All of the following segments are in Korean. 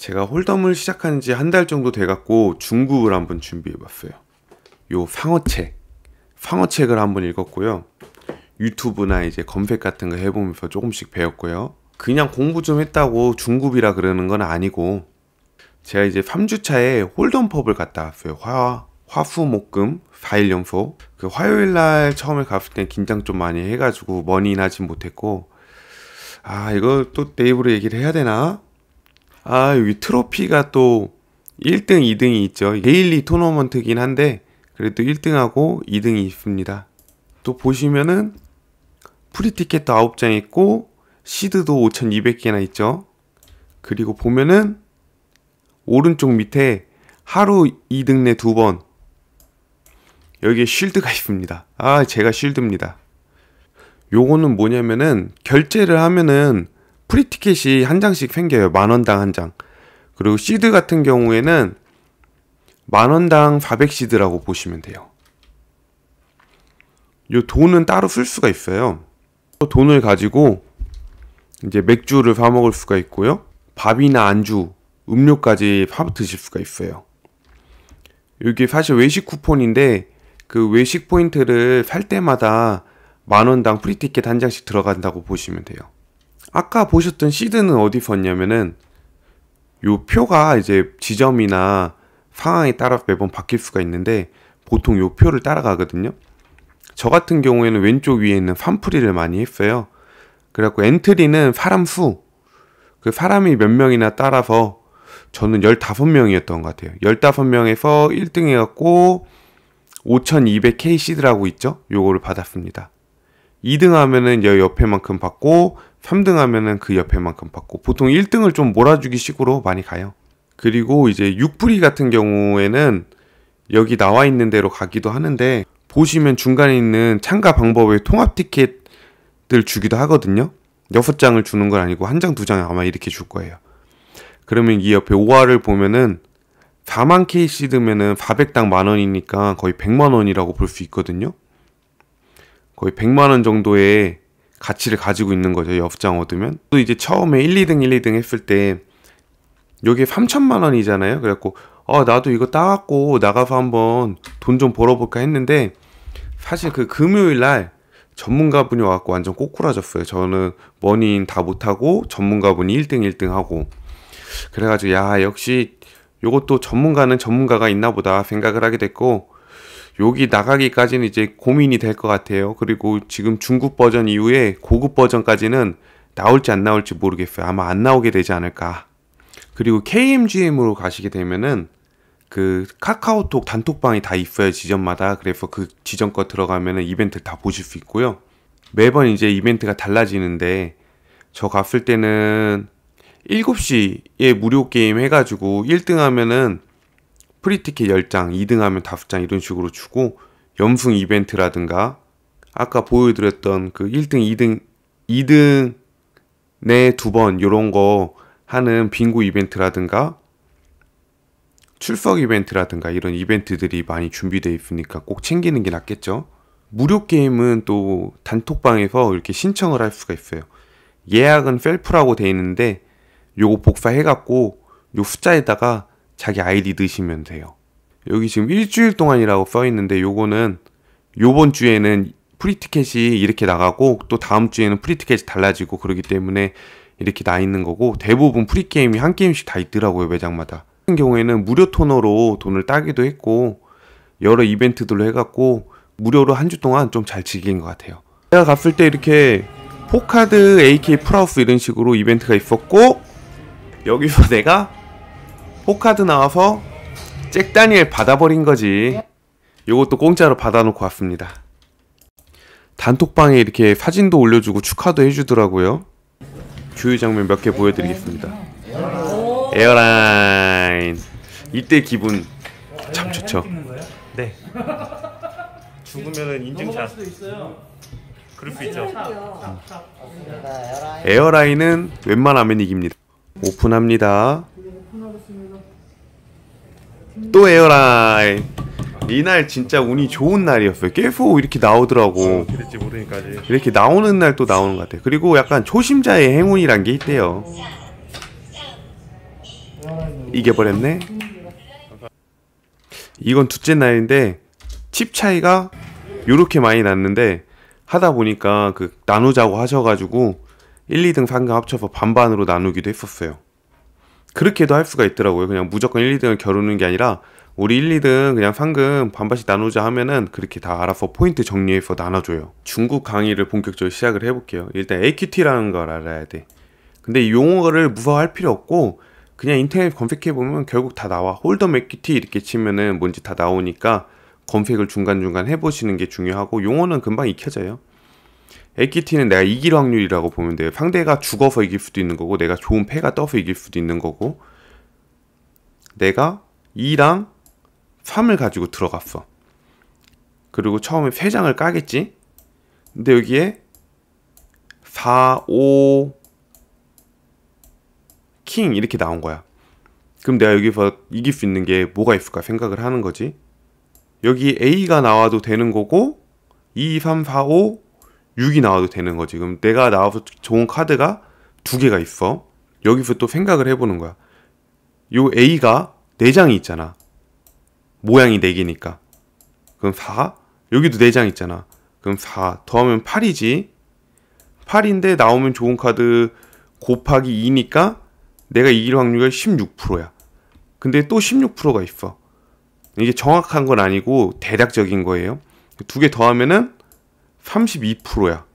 제가 홀덤을 시작한 지 한 달 정도 돼갖고 중급을 한번 준비해봤어요. 요 상어책을 한번 읽었고요. 유튜브나 이제 검색 같은 거 해보면서 조금씩 배웠고요. 그냥 공부 좀 했다고 중급이라 그러는 건 아니고, 제가 이제 3주차에 홀덤펍을 갔다 왔어요. 화수목금 4일 연속. 그 화요일날 처음에 갔을 땐 긴장 좀 많이 해가지고 머니인 하진 못했고, 이거 또 내 입으로 얘기를 해야 되나? 여기 트로피가 또 1등, 2등이 있죠. 데일리 토너먼트긴 한데 그래도 1등하고 2등이 있습니다. 또 보시면은 프리티켓도 9장 있고 시드도 5200개나 있죠. 그리고 보면은 오른쪽 밑에 하루 2등 내 2번, 여기에 쉴드가 있습니다. 제가 쉴드입니다. 요거는 뭐냐면은 결제를 하면은 프리티켓이 한 장씩 생겨요. 10,000원당 한 장. 그리고 시드 같은 경우에는 10,000원당 400시드라고 보시면 돼요. 요 돈은 따로 쓸 수가 있어요. 돈을 가지고 이제 맥주를 사 먹을 수가 있고요. 밥이나 안주, 음료까지 사 드실 수가 있어요. 이게 사실 외식 쿠폰인데 그 외식 포인트를 살 때마다 10,000원당 프리티켓 한 장씩 들어간다고 보시면 돼요. 아까 보셨던 시드는 어디 썼냐면은 요 표가 이제 지점이나 상황에 따라 매번 바뀔 수가 있는데 보통 요 표를 따라가거든요. 저 같은 경우에는 왼쪽 위에 있는 팜프리를 많이 했어요. 그래갖고 엔트리는 사람 수, 그 사람이 몇 명이나 따라서 저는 15명이었던 것 같아요. 15명에서 1등 해갖고 5200K 시드라고 있죠? 요거를 받았습니다. 2등 하면은 여 옆에만큼 받고 3등 하면은 그 옆에만큼 받고, 보통 1등을 좀 몰아주기 식으로 많이 가요. 그리고 이제 6불이 같은 경우에는 여기 나와 있는 대로 가기도 하는데, 보시면 중간에 있는 참가 방법에 통합 티켓들 주기도 하거든요. 6장을 주는 건 아니고 1장, 2장 아마 이렇게 줄 거예요. 그러면 이 옆에 5화를 보면은 4만 K 시드면은 400당 만원이니까 거의 100만원이라고 볼 수 있거든요. 거의 100만원 정도의 가치를 가지고 있는 거죠. 6장 얻으면. 또 이제 처음에 1, 2등 했을 때 여기에 3천만원이잖아요. 그래갖고 나도 이거 따갖고 나가서 한번 돈 좀 벌어볼까 했는데, 사실 그 금요일날 전문가분이 와갖고 완전 꼬꾸라졌어요. 저는 머니인 다 못하고 전문가분이 1등 하고, 그래가지고 역시 요것도 전문가는 전문가가 있나보다 생각을 하게 됐고, 여기 나가기까지는 이제 고민이 될 것 같아요. 그리고 지금 중급 버전 이후에 고급 버전까지는 나올지 안 나올지 모르겠어요. 아마 안 나오게 되지 않을까. 그리고 KMGM으로 가시게 되면은 그 카카오톡 단톡방이 다 있어요, 지점마다. 그래서 그 지점 거 들어가면은 이벤트 다 보실 수 있고요. 매번 이제 이벤트가 달라지는데, 저 갔을 때는 7시에 무료 게임 해가지고 1등 하면은 프리티켓 10장, 2등 하면 5장 이런 식으로 주고, 염승 이벤트라든가 아까 보여드렸던 그 1등, 2등 내 2번 요런 거 하는 빙고 이벤트라든가 출석 이벤트라든가 이런 이벤트들이 많이 준비되어 있으니까 꼭 챙기는 게 낫겠죠. 무료 게임은 또 단톡방에서 이렇게 신청을 할 수가 있어요. 예약은 셀프라고 되어 있는데 요거 복사해갖고 요 숫자에다가 자기 아이디 넣으시면 돼요. 여기 지금 일주일 동안이라고 써있는데, 요거는 요번 주에는 프리티켓이 이렇게 나가고 또 다음 주에는 프리티켓이 달라지고 그러기 때문에 이렇게 나 있는 거고, 대부분 프리게임이 한 게임씩 다 있더라고요, 매장마다. 같은 경우에는 무료 토너로 돈을 따기도 했고 여러 이벤트들로 해갖고 무료로 한 주 동안 좀 잘 즐긴 것 같아요. 제가 갔을 때 이렇게 포카드 AK 플러스 이런 식으로 이벤트가 있었고, 여기서 내가 포카드 나와서 잭 다니엘 받아버린 거지. 요것도 공짜로 받아놓고 왔습니다. 단톡방에 이렇게 사진도 올려주고 축하도 해주더라고요. 주요 장면 몇 개 보여드리겠습니다. 에어라인, 이때 기분 참 좋죠. 네. 죽으면은 인증샷. 그럴 수 있죠. 에어라인은 웬만하면 이깁니다. 오픈합니다. 또 에어라인. 이날 진짜 운이 좋은 날이었어요. 계속 이렇게 나오더라고. 될지 모르니까지. 이렇게 나오는 날 또 나오는 것 같아요. 그리고 약간 초심자의 행운이란 게 있대요. 이겨버렸네. 이건 둘째 날인데 칩 차이가 요렇게 많이 났는데 하다 보니까 그 나누자고 하셔가지고 1, 2등 상금 합쳐서 반반으로 나누기도 했었어요. 그렇게도 할 수가 있더라고요. 그냥 무조건 1, 2등을 겨루는 게 아니라 우리 1, 2등 그냥 상금 반반씩 나누자 하면은 그렇게 다 알아서 포인트 정리해서 나눠줘요. 중국 강의를 본격적으로 시작을 해볼게요. 일단 AQT라는 걸 알아야 돼. 근데 이 용어를 무서워할 필요 없고 그냥 인터넷 검색해보면 결국 다 나와. 홀덤 AQT 이렇게 치면은 뭔지 다 나오니까 검색을 중간중간 해보시는 게 중요하고 용어는 금방 익혀져요. AQT는 내가 이길 확률이라고 보면 돼요. 상대가 죽어서 이길 수도 있는 거고 내가 좋은 패가 떠서 이길 수도 있는 거고 내가 2랑 3을 가지고 들어갔어. 그리고 처음에 3장을 까겠지? 근데 여기에 4, 5, 킹 이렇게 나온 거야. 그럼 내가 여기서 이길 수 있는 게 뭐가 있을까 생각을 하는 거지. 여기 A가 나와도 되는 거고 2, 3, 4, 5, 6이 나와도 되는 거지. 그럼 내가 나와서 좋은 카드가 2개가 있어. 여기서 또 생각을 해보는 거야. 요 A가 4장이 있잖아. 모양이 4개니까. 그럼 4. 여기도 4장 있잖아. 그럼 4 더하면 8이지. 8인데 나오면 좋은 카드 곱하기 2니까 내가 이길 확률이 16%야. 근데 또 16%가 있어. 이게 정확한 건 아니고 대략적인 거예요. 2개 더하면은 32%야.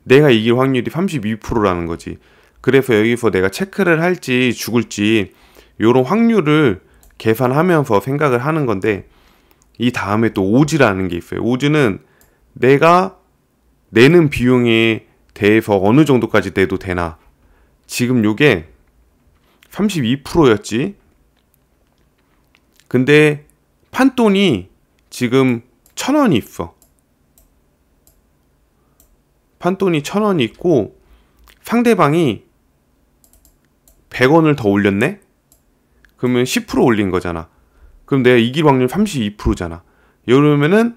내가 이길 확률이 32%라는 거지. 그래서 여기서 내가 체크를 할지 죽을지 요런 확률을 계산하면서 생각을 하는 건데 이 다음에 또 오즈라는 게 있어요. 오즈는 내가 내는 비용에 대해서 어느 정도까지 내도 되나. 지금 요게 32%였지. 근데 판돈이 지금 1,000원이 있어. 판돈이 1,000원이 있고 상대방이 100원을 더 올렸네? 그러면 10% 올린 거잖아. 그럼 내가 이길 확률 32%잖아. 이러면은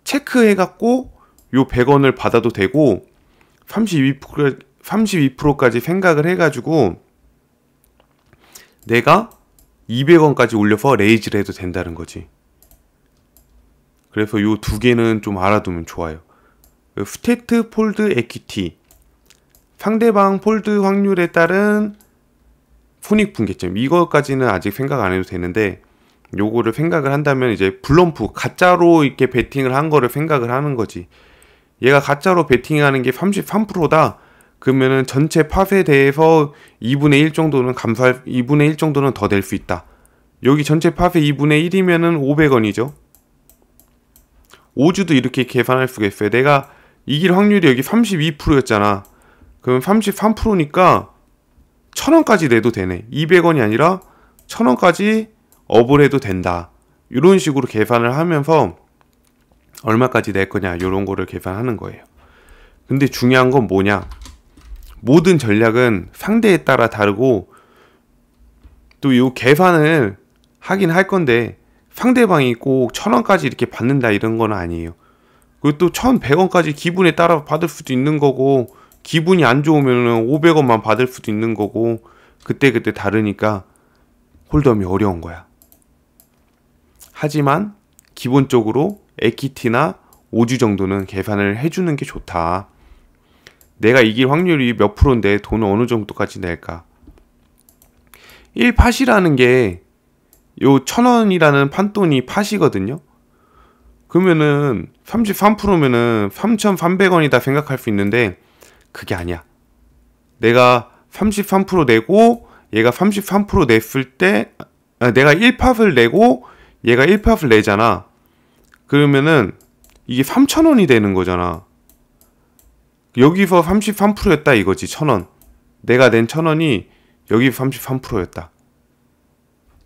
체크해갖고 요 100원을 받아도 되고 32%까지 생각을 해가지고 내가 200원까지 올려서 레이즈를 해도 된다는 거지. 그래서 요 2개는 좀 알아두면 좋아요. 스테트 폴드 에퀴티, 상대방 폴드 확률에 따른 손익분기점, 이거까지는 아직 생각 안 해도 되는데 요거를 생각을 한다면 이제 블럼프, 가짜로 이렇게 베팅을 한 거를 생각을 하는 거지. 얘가 가짜로 베팅하는 게 33%다. 그러면은 전체 팟에 대해서 2분의 1 정도는 2분의 1 정도는 더 낼 수 있다. 여기 전체 팟의 2분의 1이면은 500원이죠. 오즈도 이렇게 계산할 수가 있어요. 내가 이길 확률이 여기 32%였잖아. 그럼 33%니까 1,000원까지 내도 되네. 200원이 아니라 1,000원까지 업을 해도 된다. 이런 식으로 계산을 하면서 얼마까지 낼 거냐 이런 거를 계산하는 거예요. 근데 중요한 건 뭐냐, 모든 전략은 상대에 따라 다르고 또 이 계산을 하긴 할 건데 상대방이 꼭 1,000원까지 이렇게 받는다 이런 건 아니에요. 그리고 또 1,100원까지 기분에 따라 받을 수도 있는 거고 기분이 안 좋으면 500원만 받을 수도 있는 거고 그때그때 다르니까 홀덤이 어려운 거야. 하지만 기본적으로 에퀴티나 오주 정도는 계산을 해주는 게 좋다. 내가 이길 확률이 몇 프로인데 돈을 어느 정도까지 낼까. 1팟이라는 게 요 1,000원이라는 판돈이 팟이거든요. 그러면은 33%면은 3,300원이다 생각할 수 있는데 그게 아니야. 내가 33% 내고 얘가 33% 냈을 때 내가 1팟을 내고 얘가 1팟을 내잖아. 그러면은 이게 3,000원이 되는 거잖아. 여기서 33%였다 이거지. 1,000원. 내가 낸 1,000원이 여기 33%였다.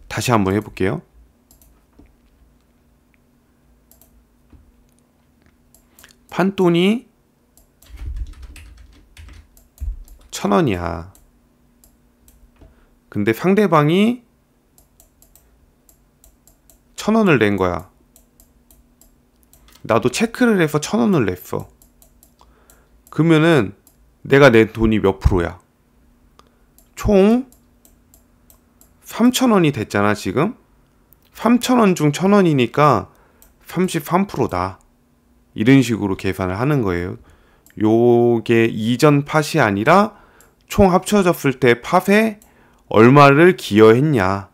다시 한번 해볼게요. 판돈이 1,000원이야. 근데 상대방이 1,000원을 낸 거야. 나도 체크를 해서 1,000원을 냈어. 그러면은 내가 낸 돈이 몇 프로야? 총 3,000원이 됐잖아 지금. 3,000원 중 1,000원이니까 33%다. 이런 식으로 계산을 하는 거예요. 요게 이전 팟이 아니라 총 합쳐졌을 때 팟에 얼마를 기여했냐.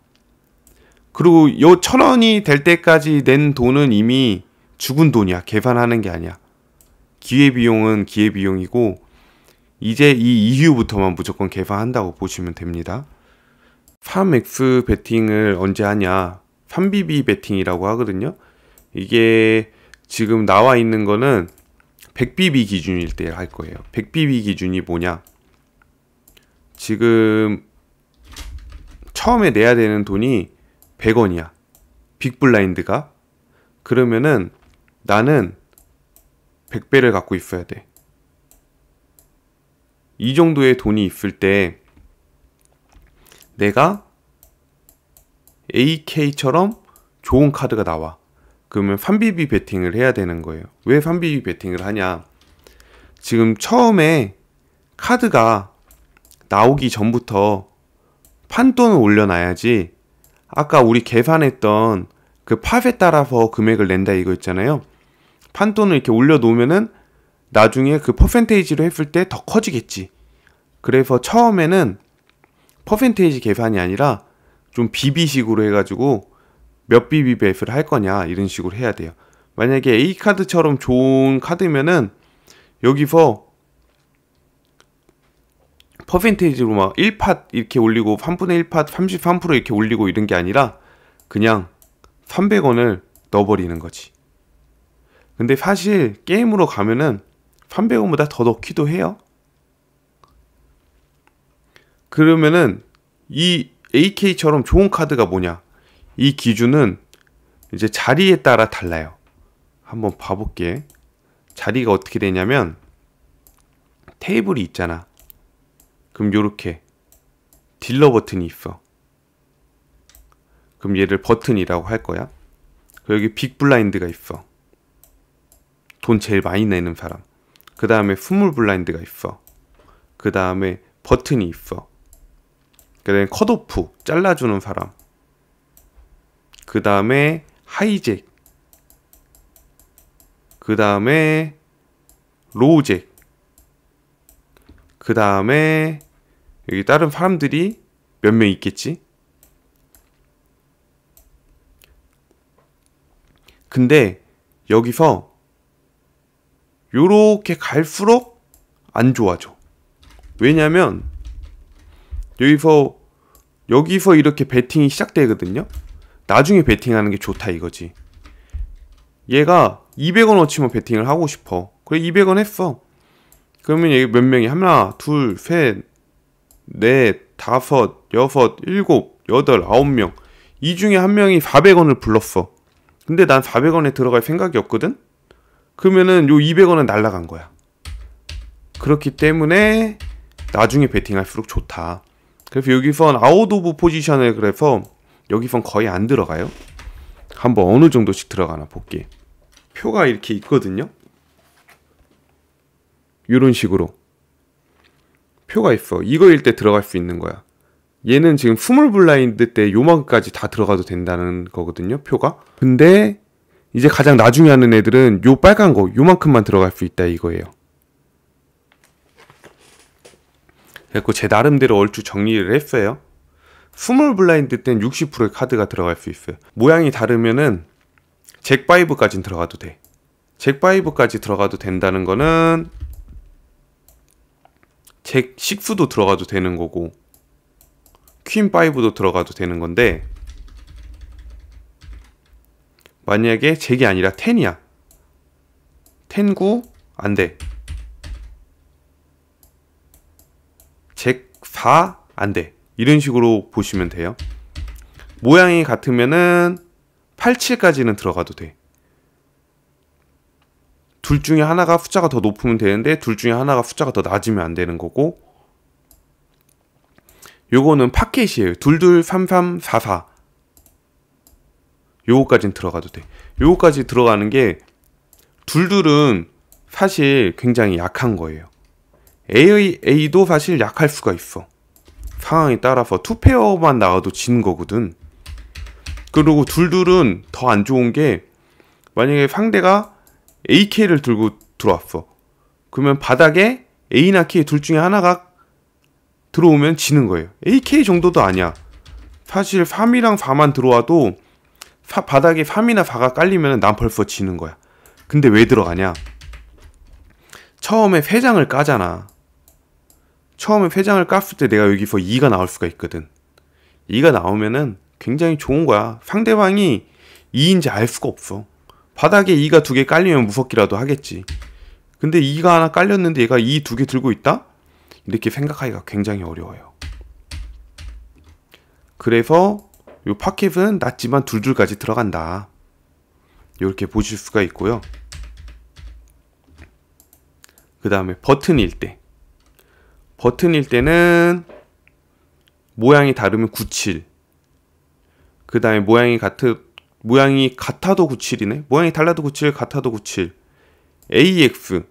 그리고 요 1,000원이 될 때까지 낸 돈은 이미 죽은 돈이야. 계산하는 게 아니야. 기회비용은 기회비용이고 이제 이 이후부터만 무조건 계산한다고 보시면 됩니다. 3X 베팅을 언제 하냐? 3BB 베팅이라고 하거든요. 이게 지금 나와 있는 거는 100BB 기준일 때 할 거예요. 100BB 기준이 뭐냐? 지금 처음에 내야 되는 돈이 100원이야. 빅블라인드가. 그러면은 나는 100배를 갖고 있어야 돼. 이 정도의 돈이 있을 때 내가 AK처럼 좋은 카드가 나와. 그러면 3BB 베팅을 해야 되는 거예요. 왜 3BB 베팅을 하냐? 지금 처음에 카드가 나오기 전부터 판돈을 올려놔야지. 아까 우리 계산했던 그 팟에 따라서 금액을 낸다 이거 있잖아요. 판돈을 이렇게 올려놓으면은 나중에 그 퍼센테이지로 했을 때 더 커지겠지. 그래서 처음에는 퍼센테이지 계산이 아니라 좀 BB식으로 해가지고 몇 BB 배수를 할 거냐 이런 식으로 해야 돼요. 만약에 A카드처럼 좋은 카드면은 여기서 퍼센테이지로 막 1팟 이렇게 올리고 3분의 1팟 33% 이렇게 올리고 이런 게 아니라 그냥 300원을 넣어버리는 거지. 근데 사실 게임으로 가면은 300원보다 더 넣기도 해요. 그러면은 이 AK처럼 좋은 카드가 뭐냐? 이 기준은 이제 자리에 따라 달라요. 한번 봐볼게. 자리가 어떻게 되냐면 테이블이 있잖아. 그럼 요렇게 딜러 버튼이 있어. 그럼 얘를 버튼이라고 할 거야. 여기 빅 블라인드가 있어. 돈 제일 많이 내는 사람. 그 다음에 스몰 블라인드가 있어. 그 다음에 버튼이 있어. 그 다음에 컷오프 잘라주는 사람. 그 다음에 하이잭. 그 다음에 로우잭. 그 다음에 여기 다른 사람들이 몇 명 있겠지? 근데 여기서 요렇게 갈수록 안 좋아져. 왜냐면 여기서 이렇게 배팅이 시작되거든요. 나중에 배팅하는 게 좋다 이거지. 얘가 200원어치만 배팅을 하고 싶어. 그래 200원 했어. 그러면 여기 몇 명이 하나, 둘, 셋, 넷, 다섯, 여섯, 일곱, 여덟, 9명. 이 중에 한 명이 400원을 불렀어. 근데 난 400원에 들어갈 생각이 없거든? 그러면은 요 200원은 날라간 거야. 그렇기 때문에 나중에 배팅할수록 좋다. 그래서 여기선 아웃 오브 포지션을 그래서 여기선 거의 안 들어가요. 한번 어느 정도씩 들어가나 볼게. 표가 이렇게 있거든요. 이런 식으로 표가 있어. 이거일 때 들어갈 수 있는 거야. 얘는 지금 스몰 블라인드 때 요만큼까지 다 들어가도 된다는 거거든요, 표가. 근데 이제 가장 나중에 하는 애들은 요 빨간 거 요만큼만 들어갈 수 있다 이거예요. 그래서 제 나름대로 얼추 정리를 했어요. 스몰 블라인드 땐 60%의 카드가 들어갈 수 있어요. 모양이 다르면은 잭5까지는 들어가도 돼. 잭5까지 들어가도 된다는 거는 잭6도 들어가도 되는 거고 퀸5도 들어가도 되는 건데 만약에 잭이 아니라 10이야. 10, 9 안 돼. 잭 4 안 돼. 이런 식으로 보시면 돼요. 모양이 같으면은 8, 7까지는 들어가도 돼. 둘 중에 하나가 숫자가 더 높으면 되는데 둘 중에 하나가 숫자가 더 낮으면 안 되는 거고 요거는 팟켓이에요. 22, 33, 44 요거까지는 들어가도 돼. 요거까지 들어가는 게 둘둘은 사실 굉장히 약한 거예요. AA도 사실 약할 수가 있어. 상황에 따라서 투페어만 나와도 지는 거거든. 그리고 둘둘은 더 안 좋은 게 만약에 상대가 AK를 들고 들어왔어. 그러면 바닥에 A나 K 둘 중에 하나가 들어오면 지는 거예요. AK 정도도 아니야. 사실 3이랑 4만 들어와도 바닥에 3이나 4가 깔리면 난 벌써 지는 거야. 근데 왜 들어가냐? 처음에 3장을 까잖아. 처음에 3장을 깠을 때 내가 여기서 2가 나올 수가 있거든. 2가 나오면은 굉장히 좋은 거야. 상대방이 2인지 알 수가 없어. 바닥에 2가 2개 깔리면 무섭기라도 하겠지. 근데 2가 하나 깔렸는데 얘가 2 2개 들고 있다? 이렇게 생각하기가 굉장히 어려워요. 그래서 요 파켓은 낮지만 둘둘까지 들어간다. 이렇게 보실 수가 있고요. 그 다음에 버튼일 때. 버튼일 때는 모양이 다르면 97. 그 다음에 모양이 같아도 97이네. 모양이 달라도 97, 같아도 97. AX.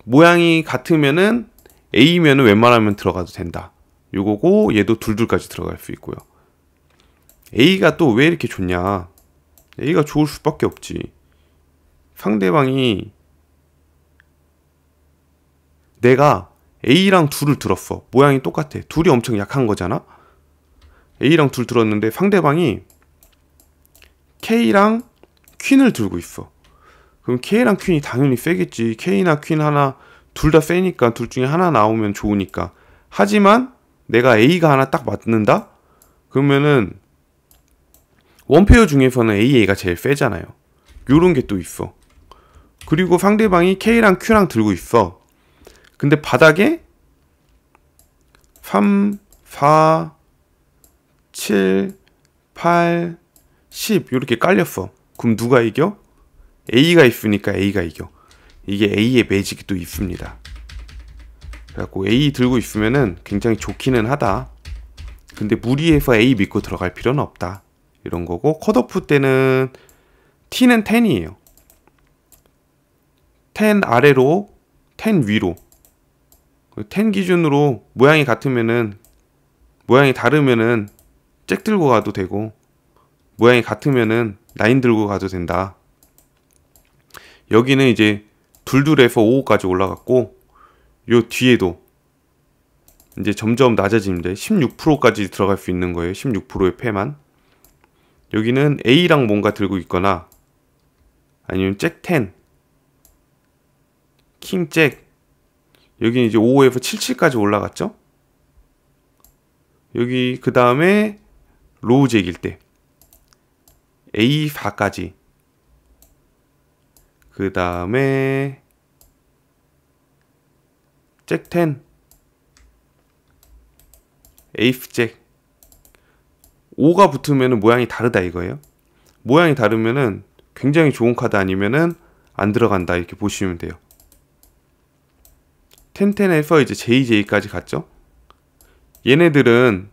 모양이 같으면은 A면은 웬만하면 들어가도 된다. 요거고 얘도 둘둘까지 들어갈 수 있고요. A가 또 왜 이렇게 좋냐? A가 좋을 수밖에 없지. 상대방이 내가 A랑 둘을 들었어. 모양이 똑같아. 둘이 엄청 약한 거잖아. A랑 둘 들었는데 상대방이 K랑 퀸을 들고 있어. 그럼 K랑 퀸이 당연히 세겠지. K나 퀸 하나 둘 다 세니까 둘 중에 하나 나오면 좋으니까. 하지만 내가 A가 하나 딱 맞는다? 그러면은 원페어 중에서는 AA가 제일 세잖아요. 요런 게 또 있어. 그리고 상대방이 K랑 Q랑 들고 있어. 근데 바닥에 3, 4, 7, 8, 10 이렇게 깔렸어. 그럼 누가 이겨? A가 있으니까 A가 이겨. 이게 A의 매직이 또 있습니다. 그래갖고 A 들고 있으면은 굉장히 좋기는 하다. 근데 무리해서 A 믿고 들어갈 필요는 없다. 이런 거고, 컷오프 때는 T는 10이에요. 10 아래로 10 위로. 10 기준으로 모양이 같으면은, 모양이 다르면은 잭 들고 가도 되고, 모양이 같으면은 9 들고 가도 된다. 여기는 이제 둘둘에서 5까지 올라갔고, 요 뒤에도 이제 점점 낮아지는데 16%까지 들어갈 수 있는 거예요. 16%의 패만. 여기는 A랑 뭔가 들고 있거나 아니면 잭 10, 킹 잭. 여기 이제 5에서 77까지 올라갔죠. 여기 그 다음에 로우 잭일 때 A4까지. 그 다음에 잭 10, 에이스 잭. 5가 붙으면 모양이 다르다 이거예요. 모양이 다르면은 굉장히 좋은 카드 아니면은 안 들어간다 이렇게 보시면 돼요. 1010에서 이제 JJ까지 갔죠. 얘네들은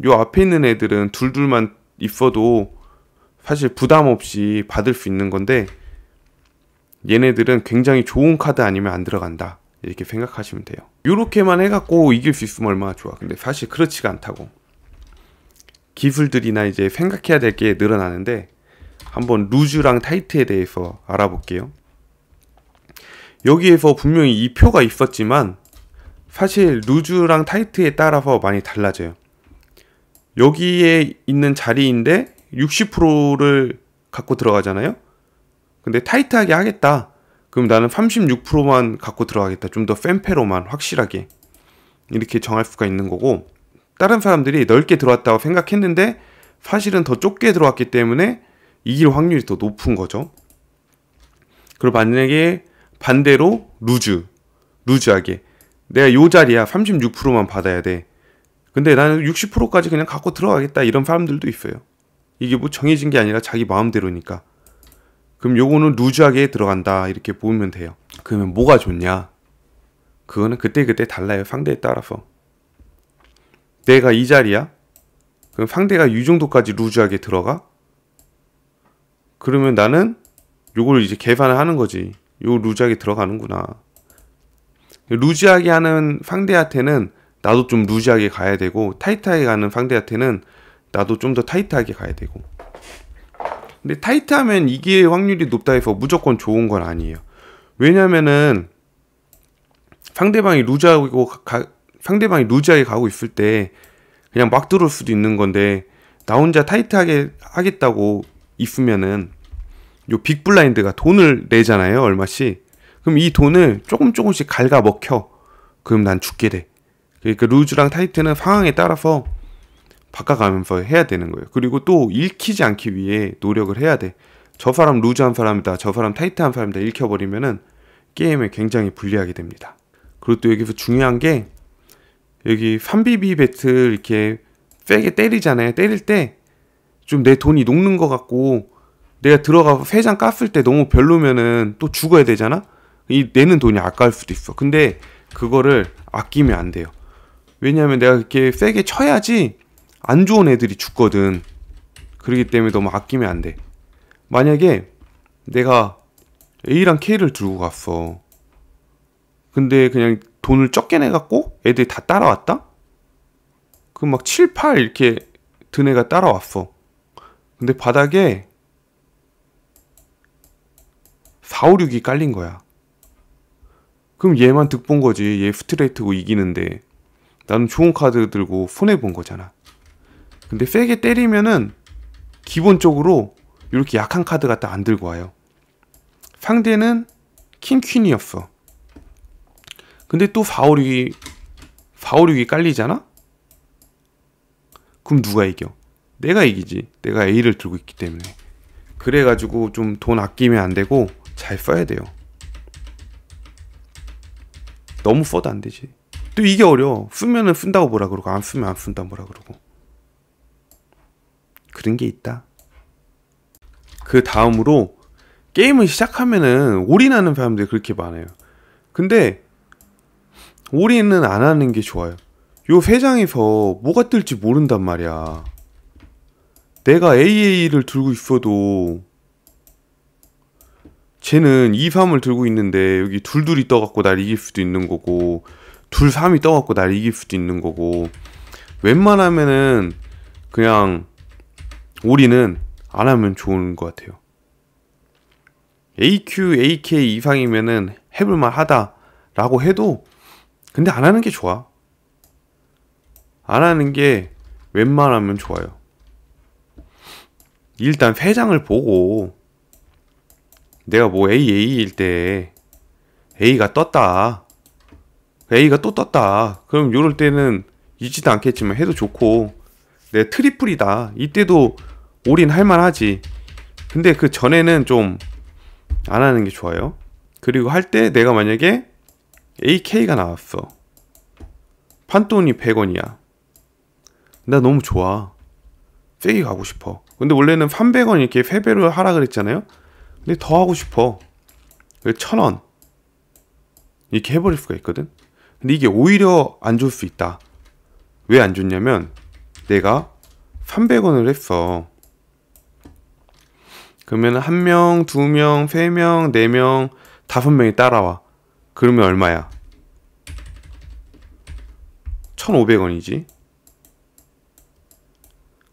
요 앞에 있는 애들은 둘둘만 있어도 사실 부담 없이 받을 수 있는 건데, 얘네들은 굉장히 좋은 카드 아니면 안 들어간다 이렇게 생각하시면 돼요. 요렇게만 해갖고 이길 수 있으면 얼마나 좋아. 근데 사실 그렇지가 않다고. 기술들이나 이제 생각해야 될 게 늘어나는데, 한번 루즈랑 타이트에 대해서 알아볼게요. 여기에서 분명히 이 표가 있었지만 사실 루즈랑 타이트에 따라서 많이 달라져요. 여기에 있는 자리인데 60%를 갖고 들어가잖아요. 근데 타이트하게 하겠다. 그럼 나는 36%만 갖고 들어가겠다. 좀 더 팬페로만 확실하게. 이렇게 정할 수가 있는 거고, 다른 사람들이 넓게 들어왔다고 생각했는데 사실은 더 좁게 들어왔기 때문에 이길 확률이 더 높은 거죠. 그리고 만약에 반대로 루즈하게 내가 요 자리야 36%만 받아야 돼. 근데 나는 60%까지 그냥 갖고 들어가겠다. 이런 사람들도 있어요. 이게 뭐 정해진 게 아니라 자기 마음대로니까. 그럼 요거는 루즈하게 들어간다 이렇게 보면 돼요. 그러면 뭐가 좋냐? 그거는 그때그때 달라요. 상대에 따라서. 내가 이 자리야? 그럼 상대가 이 정도까지 루즈하게 들어가? 그러면 나는 요걸 이제 계산을 하는 거지. 요 루즈하게 들어가는구나. 루즈하게 하는 상대한테는 나도 좀 루즈하게 가야 되고, 타이트하게 가는 상대한테는 나도 좀 더 타이트하게 가야 되고. 근데 타이트하면 이길 확률이 높다 해서 무조건 좋은 건 아니에요. 왜냐면은 상대방이 루즈하게 가고 있을 때 그냥 막 들어올 수도 있는 건데, 나 혼자 타이트하게 하겠다고 있으면은 요 빅블라인드가 돈을 내잖아요, 얼마씩. 그럼 이 돈을 조금씩 갉아 먹혀. 그럼 난 죽게 돼. 그러니까 루즈랑 타이트는 상황에 따라서 바꿔가면서 해야 되는 거예요. 그리고 또 읽히지 않기 위해 노력을 해야 돼. 저 사람 루즈한 사람이다, 저 사람 타이트한 사람이다 읽혀버리면은 게임에 굉장히 불리하게 됩니다. 그리고 또 여기서 중요한 게, 여기 3BB 배틀 이렇게 세게 때리잖아요. 때릴 때 좀 내 돈이 녹는 것 같고, 내가 들어가서 3장 깠을 때 너무 별로면은 또 죽어야 되잖아? 이 내는 돈이 아까울 수도 있어. 근데 그거를 아끼면 안 돼요. 왜냐하면 내가 이렇게 세게 쳐야지 안 좋은 애들이 죽거든. 그렇기 때문에 너무 아끼면 안 돼. 만약에 내가 A랑 K를 들고 갔어. 근데 그냥 돈을 적게 내갖고 애들이 다 따라왔다? 그럼 막 7, 8 이렇게 든 애가 따라왔어. 근데 바닥에 4, 5, 6이 깔린 거야. 그럼 얘만 득본 거지. 얘 스트레이트고 이기는데 나는 좋은 카드 들고 손해본 거잖아. 근데 세게 때리면은 기본적으로 이렇게 약한 카드 갖다 안 들고 와요. 상대는 킹, 퀸이었어. 근데 또 4, 5, 6이 깔리잖아? 그럼 누가 이겨? 내가 이기지. 내가 A를 들고 있기 때문에. 그래가지고 좀 돈 아끼면 안 되고 잘 써야 돼요. 너무 써도 안 되지. 또 이게 어려워. 쓰면은 쓴다고 뭐라 그러고, 안 쓰면 안 쓴다고 뭐라 그러고. 그런 게 있다. 그 다음으로 게임을 시작하면은 올인하는 사람들이 그렇게 많아요. 근데 올인은 안 하는 게 좋아요. 요 3장에서 뭐가 뜰지 모른단 말이야. 내가 AA를 들고 있어도 쟤는 2, 3을 들고 있는데 여기 둘둘이 떠갖고 날 이길 수도 있는 거고, 둘, 3이 떠갖고 날 이길 수도 있는 거고. 웬만하면은 그냥 올인은 안 하면 좋은 것 같아요. AQ, AK 이상이면은 해볼만 하다라고 해도, 근데 안 하는 게 좋아. 안 하는 게 웬만하면 좋아요. 일단 3장을 보고, 내가 뭐 AA일 때 A가 떴다, A가 또 떴다, 그럼 요럴 때는 잊지도 않겠지만 해도 좋고, 내가 트리플이다 이때도 올인 할만하지. 근데 그 전에는 좀 안 하는 게 좋아요. 그리고 할 때 내가 만약에 AK가 나왔어. 판돈이 100원이야. 나 너무 좋아. 세게 가고 싶어. 근데 원래는 300원 이렇게 3배로 하라 그랬잖아요. 근데 더 하고 싶어. 1000원 이렇게 해버릴 수가 있거든. 근데 이게 오히려 안 좋을 수 있다. 왜 안 좋냐면, 내가 300원을 했어. 그러면 1명, 2명, 3명, 4명, 5명이 따라와. 그러면 얼마야? 1,500원이지.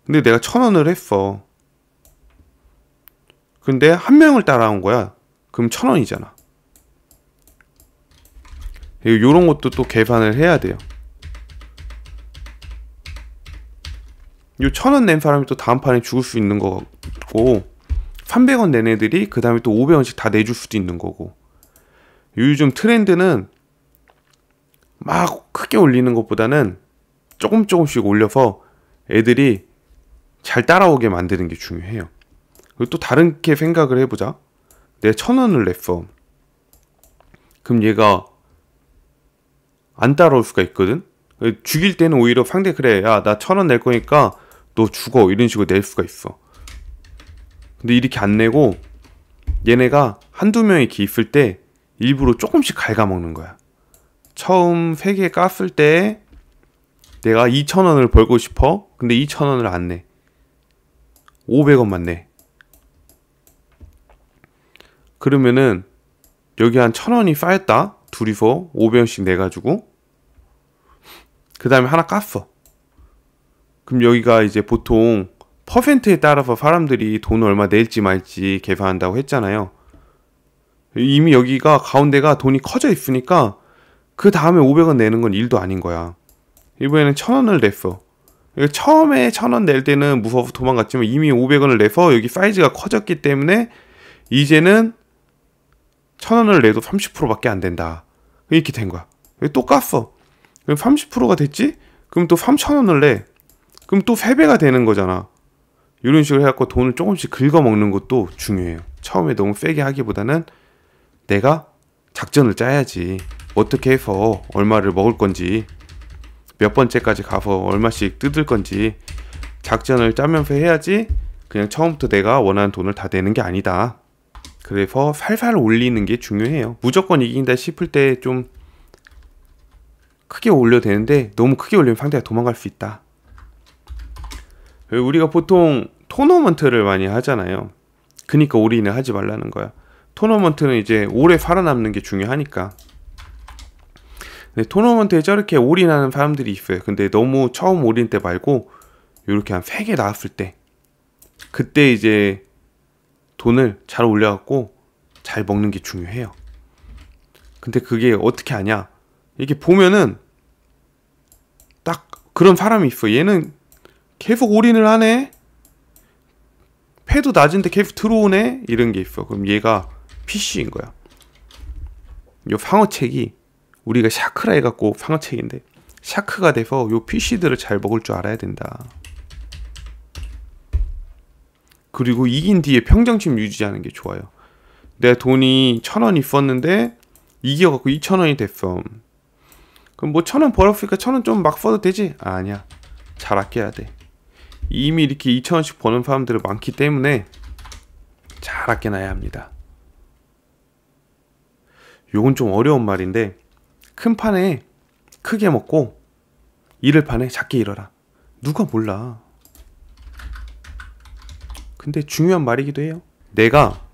근데 내가 1,000원을 했어. 근데 1명을 따라온 거야. 그럼 1,000원이잖아. 요런 것도 또 계산을 해야 돼요. 요 1,000원 낸 사람이 또 다음 판에 죽을 수 있는 거고, 300원 낸 애들이 그 다음에 또 500원씩 다 내줄 수도 있는 거고. 요즘 트렌드는 막 크게 올리는 것보다는 조금씩 올려서 애들이 잘 따라오게 만드는 게 중요해요. 그리고 또 다른게 생각을 해보자. 내가 1,000원을 냈어. 그럼 얘가 안 따라올 수가 있거든. 죽일 때는 오히려 상대, 그래, 야, 나 1,000원 낼 거니까 너 죽어, 이런 식으로 낼 수가 있어. 근데 이렇게 안 내고 얘네가 한두 명 이렇게 있을 때 일부러 조금씩 갉아먹는 거야. 처음 3개 깠을 때 내가 2,000원을 벌고 싶어. 근데 2,000원을 안 내. 500원만 내. 그러면은 여기 한 1,000원이 쌓였다. 둘이서 500원씩 내가지고 그 다음에 하나 깠어. 그럼 여기가 이제 보통 퍼센트에 따라서 사람들이 돈을 얼마 낼지 말지 계산한다고 했잖아요. 이미 여기가 가운데가 돈이 커져 있으니까 그 다음에 500원 내는 건 일도 아닌 거야. 이번에는 1000원을 냈어. 처음에 1000원 낼 때는 무서워서 도망갔지만 이미 500원을 내서 여기 사이즈가 커졌기 때문에 이제는 1000원을 내도 30%밖에 안 된다. 이렇게 된 거야. 또 깠어. 그럼 30%가 됐지? 그럼 또 3000원을 내. 그럼 또 3배가 되는 거잖아. 이런 식으로 해갖고 돈을 조금씩 긁어먹는 것도 중요해요. 처음에 너무 세게 하기보다는 내가 작전을 짜야지. 어떻게 해서 얼마를 먹을 건지, 몇 번째까지 가서 얼마씩 뜯을 건지 작전을 짜면서 해야지 그냥 처음부터 내가 원하는 돈을 다 내는 게 아니다. 그래서 살살 올리는 게 중요해요. 무조건 이긴다 싶을 때 좀 크게 올려도 되는데 너무 크게 올리면 상대가 도망갈 수 있다. 우리가 보통 토너먼트를 많이 하잖아요. 그니까 올인을 하지 말라는 거야. 토너먼트는 이제 오래 살아남는 게 중요하니까. 근데 토너먼트에 저렇게 올인하는 사람들이 있어요. 근데 너무 처음 올인 때 말고 이렇게 한 3개 나왔을 때 그때 이제 돈을 잘 올려갖고 잘 먹는 게 중요해요. 근데 그게 어떻게 하냐, 이게 보면은 딱 그런 사람이 있어. 얘는 계속 올인을 하네, 패도 낮은데 계속 들어오네, 이런 게 있어. 그럼 얘가 PC인 거야. 요 상어책이 우리가 샤크라 해갖고 상어책인데 샤크가 돼서 요 PC들을 잘 먹을 줄 알아야 된다. 그리고 이긴 뒤에 평정심 유지하는 게 좋아요. 내 돈이 1000원 있었는데 이겨갖고 2000원이 됐어. 그럼 뭐 1000원 벌었으니까 1000원 좀 막 써도 되지? 아니야. 잘 아껴야 돼. 이미 이렇게 2000원씩 버는 사람들이 많기 때문에 잘 아껴놔야 합니다. 요건 좀 어려운 말인데 큰 판에 크게 먹고 잃을 판에 작게 잃어라. 누가 몰라. 근데 중요한 말이기도 해요. 내가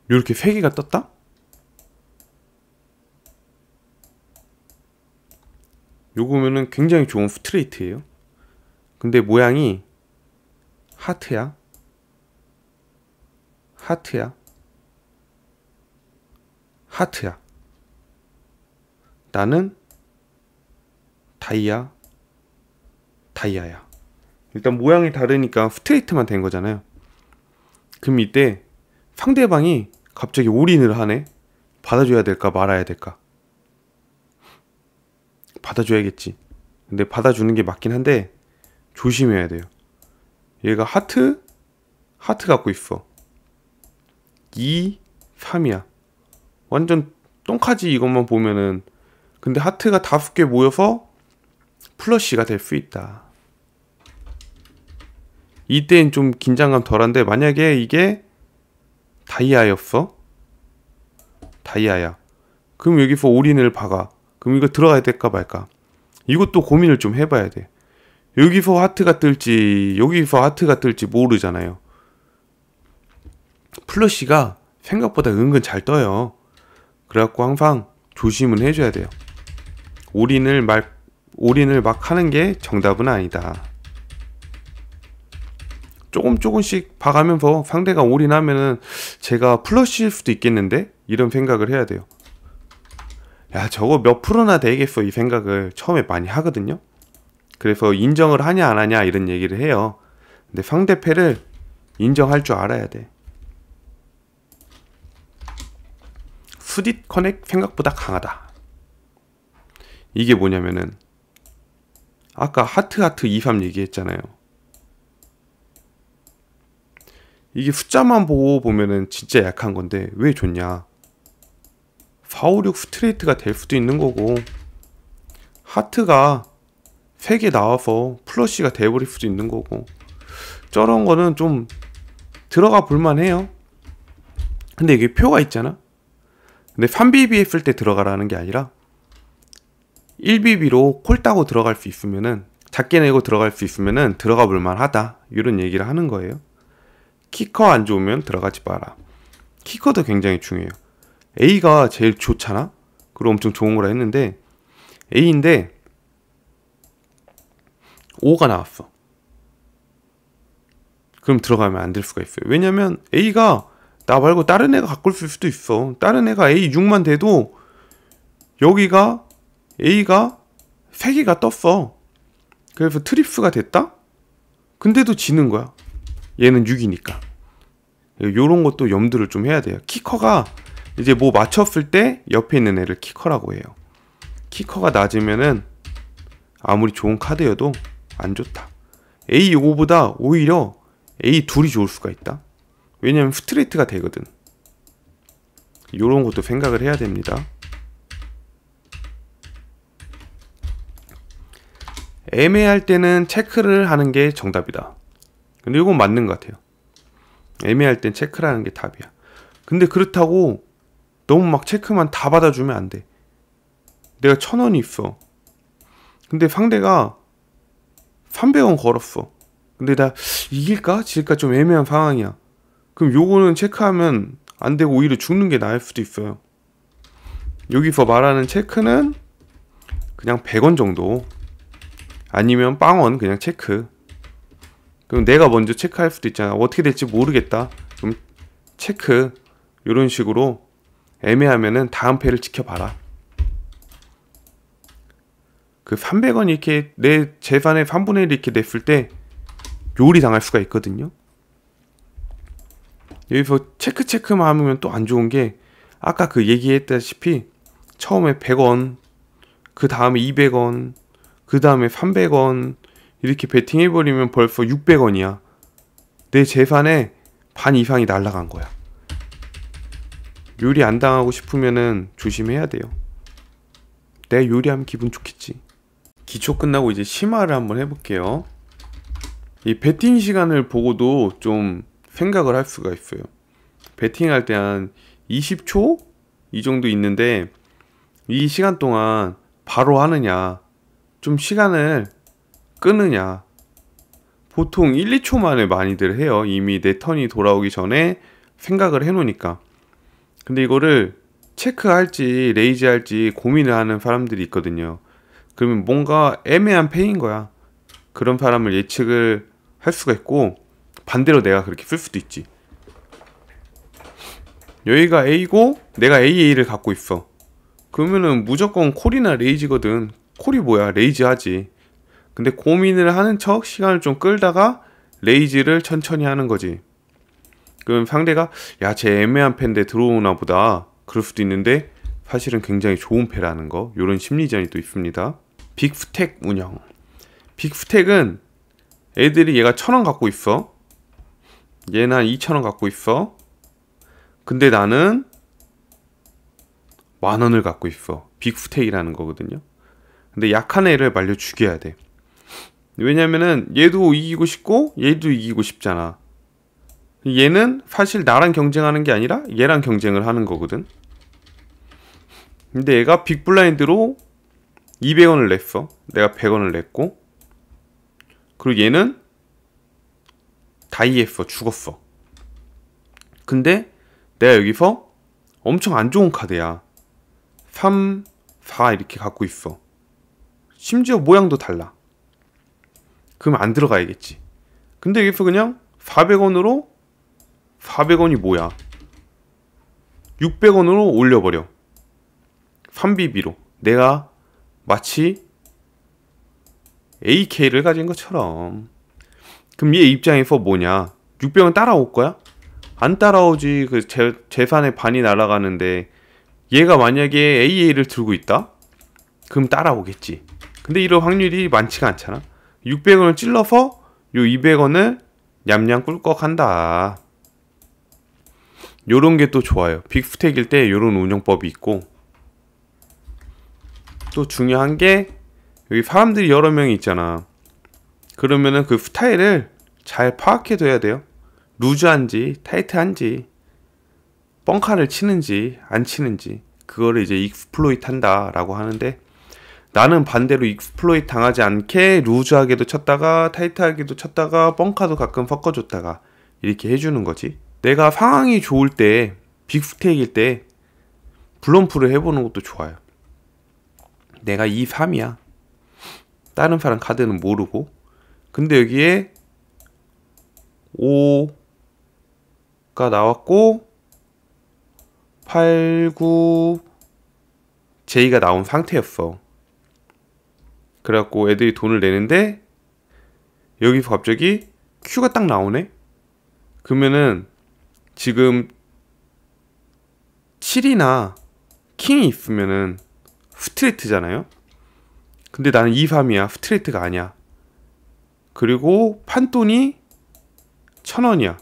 이렇게 3개가 떴다? 요거면은 굉장히 좋은 스트레이트예요. 근데 모양이 하트야, 하트야, 하트야. 나는 다이아, 다이아야. 일단 모양이 다르니까 스트레이트만 된 거잖아요. 그럼 이때 상대방이 갑자기 올인을 하네. 받아줘야 될까 말아야 될까? 받아줘야겠지. 근데 받아주는 게 맞긴 한데 조심해야 돼요. 얘가 하트 갖고 있어. 2, 3이야. 완전 똥카지 이것만 보면은. 근데 하트가 5개 모여서 플러시가 될 수 있다. 이때는 좀 긴장감 덜한데 만약에 이게 다이아였어? 다이아야. 그럼 여기서 올인을 박아. 그럼 이거 들어가야 될까 말까? 이것도 고민을 좀 해봐야 돼. 여기서 하트가 뜰지 여기서 하트가 뜰지 모르잖아요. 플러시가 생각보다 은근 잘 떠요. 그래갖고 항상 조심은 해줘야 돼요. 올인을 막 하는 게 정답은 아니다. 조금씩 봐가면서 상대가 올인하면은 제가 플러시일 수도 있겠는데? 이런 생각을 해야 돼요. 야, 저거 몇 프로나 되겠어, 이 생각을 처음에 많이 하거든요. 그래서 인정을 하냐 안 하냐 이런 얘기를 해요. 근데 상대패를 인정할 줄 알아야 돼. 수릿 커넥 생각보다 강하다. 이게 뭐냐면은 아까 하트 2, 3 얘기했잖아요. 이게 숫자만 보고 보면은 진짜 약한 건데 왜 좋냐? 4, 5, 6 스트레이트가 될 수도 있는 거고 하트가 3개 나와서 플러시가 돼버릴 수도 있는 거고 저런 거는 좀 들어가 볼만 해요. 근데 이게 표가 있잖아. 근데 3BB 했을 때 들어가라는 게 아니라 1BB로 콜 따고 들어갈 수 있으면은, 작게 내고 들어갈 수 있으면은 들어가 볼만 하다, 이런 얘기를 하는 거예요. 키커 안 좋으면 들어가지 마라. 키커도 굉장히 중요해요. A가 제일 좋잖아? 그리고 엄청 좋은 거라 했는데 A인데 O가 나왔어. 그럼 들어가면 안 될 수가 있어요. 왜냐면 A가 나 말고 다른 애가 갖고 있을 수도 있어. 다른 애가 A6만 돼도 여기가 A가 3개가 떴어. 그래서 트립스가 됐다? 근데도 지는 거야. 얘는 6이니까. 요런 것도 염두를 좀 해야 돼요. 키커가 이제 뭐 맞췄을 때 옆에 있는 애를 키커라고 해요. 키커가 낮으면은 아무리 좋은 카드여도 안 좋다. A5보다 오히려 A2이 좋을 수가 있다. 왜냐면 스트레이트가 되거든. 요런 것도 생각을 해야 됩니다. 애매할 때는 체크를 하는 게 정답이다. 근데 이건 맞는 것 같아요. 애매할 땐 체크를 하는 게 답이야. 근데 그렇다고 너무 막 체크만 다 받아주면 안 돼. 내가 1,000원이 있어. 근데 상대가 300원 걸었어. 근데 나 이길까? 질까? 좀 애매한 상황이야. 그럼 요거는 체크하면 안 되고 오히려 죽는 게 나을 수도 있어요. 여기서 말하는 체크는 그냥 100원 정도. 아니면 빵원 그냥 체크. 그럼 내가 먼저 체크할 수도 있잖아. 어떻게 될지 모르겠다. 그럼 체크. 이런 식으로 애매하면은 다음 패를 지켜봐라. 그 300원 이렇게 내 재산의 3분의 1 이렇게 냈을 때 요리 당할 수가 있거든요. 여기서 체크만 하면 또 안 좋은 게 아까 그 얘기했다시피 처음에 100원, 그 다음에 200원, 그 다음에 300원 이렇게 베팅해버리면 벌써 600원이야. 내 재산의 반 이상이 날라간 거야. 요리 안 당하고 싶으면은 조심해야 돼요. 내가 요리하면 기분 좋겠지. 기초 끝나고 이제 심화를 한번 해볼게요. 이 배팅 시간을 보고도 좀 생각을 할 수가 있어요. 배팅할 때 한 20초? 이 정도 있는데 이 시간 동안 바로 하느냐 좀 시간을 끄느냐. 보통 1, 2초 만에 많이들 해요. 이미 내 턴이 돌아오기 전에 생각을 해놓으니까. 근데 이거를 체크할지 레이즈 할지 고민을 하는 사람들이 있거든요. 그러면 뭔가 애매한 패인 거야. 그런 사람을 예측을 할 수가 있고 반대로 내가 그렇게 쓸 수도 있지. 여기가 A고 내가 AA를 갖고 있어. 그러면은 무조건 콜이나 레이즈거든. 콜이 뭐야? 레이즈 하지. 근데 고민을 하는 척 시간을 좀 끌다가 레이즈를 천천히 하는 거지. 그럼 상대가 야, 쟤 애매한 패인데 들어오나 보다. 그럴 수도 있는데 사실은 굉장히 좋은 패라는 거. 요런 심리전이 또 있습니다. 빅스택 운영. 빅스택은 애들이 얘가 1,000원 갖고 있어. 얘는 한 2,000원 갖고 있어. 근데 나는 10,000원을 갖고 있어. 빅스택이라는 거거든요. 근데 약한 애를 말려 죽여야 돼. 왜냐면은 얘도 이기고 싶고 얘도 이기고 싶잖아. 얘는 사실 나랑 경쟁하는 게 아니라 얘랑 경쟁을 하는 거거든. 근데 얘가 빅블라인드로 200원을 냈어. 내가 100원을 냈고. 그리고 얘는 다이했어. 죽었어. 근데 내가 여기서 엄청 안 좋은 카드야. 3, 4 이렇게 갖고 있어. 심지어 모양도 달라. 그럼 안 들어가야겠지. 근데 여기서 그냥 400원으로 400원이 뭐야? 600원으로 올려버려. 3BB로. 내가 마치 AK를 가진 것처럼. 그럼 얘 입장에서 뭐냐? 600원 따라올 거야? 안 따라오지. 그 재산의 반이 날아가는데 얘가 만약에 AA를 들고 있다? 그럼 따라오겠지. 근데 이럴 확률이 많지가 않잖아. 600원을 찔러서 요 200원을 냠냠 꿀꺽 한다. 요런 게 또 좋아요. 빅스택일 때 요런 운영법이 있고. 또 중요한 게 여기 사람들이 여러 명이 있잖아. 그러면은 그 스타일을 잘 파악해둬야 돼요. 루즈한지 타이트한지 뻥카를 치는지 안 치는지 그거를 이제 익스플로이트 한다 라고 하는데, 나는 반대로 익스플로이트 당하지 않게 루즈하게도 쳤다가 타이트하게도 쳤다가 뻥카도 가끔 섞어줬다가 이렇게 해주는 거지. 내가 상황이 좋을 때 빅스택일 때 블럼프를 해보는 것도 좋아요. 내가 2, 3이야. 다른 사람 카드는 모르고. 근데 여기에 5가 나왔고 8, 9, J가 나온 상태였어. 그래갖고 애들이 돈을 내는데 여기서 갑자기 Q가 딱 나오네? 그러면은 지금 7이나 킹이 있으면은 스트레이트잖아요? 근데 나는 2, 3이야. 스트레이트가 아니야. 그리고 판돈이 1,000원이야.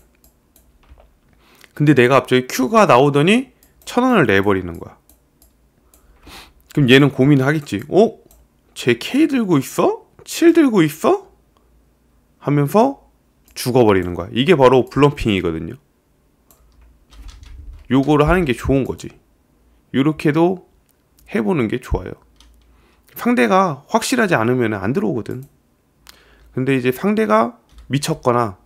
근데 내가 갑자기 Q가 나오더니 1,000원을 내버리는 거야. 그럼 얘는 고민하겠지. 쟤 K 들고 있어? 7 들고 있어? 하면서 죽어버리는 거야. 이게 바로 블럼핑이거든요. 요거를 하는 게 좋은 거지. 요렇게도 해보는 게 좋아요. 상대가 확실하지 않으면 안 들어오거든. 근데 이제 상대가 미쳤거나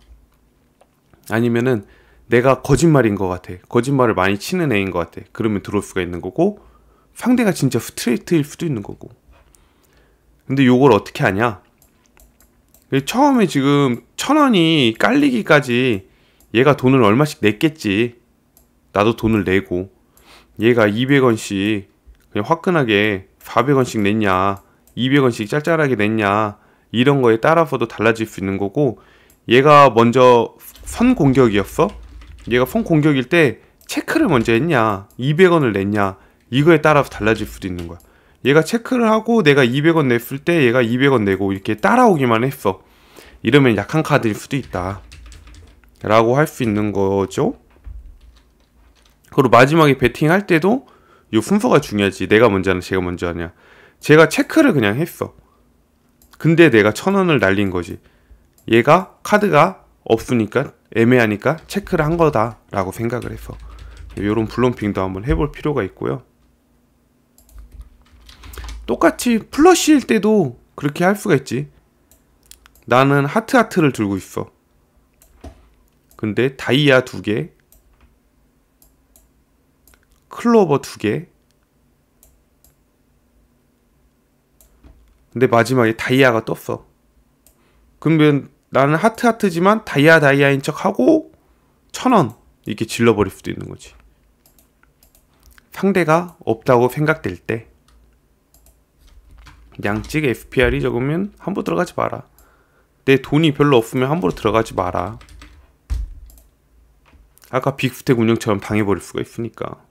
아니면은 내가 거짓말인 것 같아. 거짓말을 많이 치는 애인 것 같아. 그러면 들어올 수가 있는 거고, 상대가 진짜 스트레이트일 수도 있는 거고. 근데 요걸 어떻게 하냐? 처음에 지금 1,000원이 깔리기까지 얘가 돈을 얼마씩 냈겠지. 나도 돈을 내고, 얘가 200원씩 그냥 화끈하게 400원씩 냈냐, 200원씩 짤짤하게 냈냐, 이런 거에 따라서도 달라질 수 있는 거고, 얘가 먼저 선 공격이었어? 얘가 선 공격일 때 체크를 먼저 했냐, 200원을 냈냐, 이거에 따라서 달라질 수도 있는 거야. 얘가 체크를 하고 내가 200원 냈을 때 얘가 200원 내고 이렇게 따라오기만 했어. 이러면 약한 카드일 수도 있다 라고 할 수 있는 거죠. 그리고 마지막에 배팅할 때도 이 순서가 중요하지. 내가 먼저 하냐, 제가 먼저 하냐. 제가 체크를 그냥 했어. 근데 내가 1,000원을 날린 거지. 얘가 카드가 없으니까, 애매하니까 체크를 한 거다 라고 생각을 했어. 요런 블럼핑도 한번 해볼 필요가 있고요. 똑같이 플러시일 때도 그렇게 할 수가 있지. 나는 하트를 들고 있어. 근데 다이아 2개, 클로버 2개. 근데 마지막에 다이아가 떴어. 그러면 나는 하트지만 다이아인 척 하고 1,000원 이렇게 질러버릴 수도 있는 거지. 상대가 없다고 생각될 때 양찍 FPR이 적으면 함부로 들어가지 마라. 내 돈이 별로 없으면 함부로 들어가지 마라. 아까 빅스택 운영처럼 당해버릴 수가 있으니까.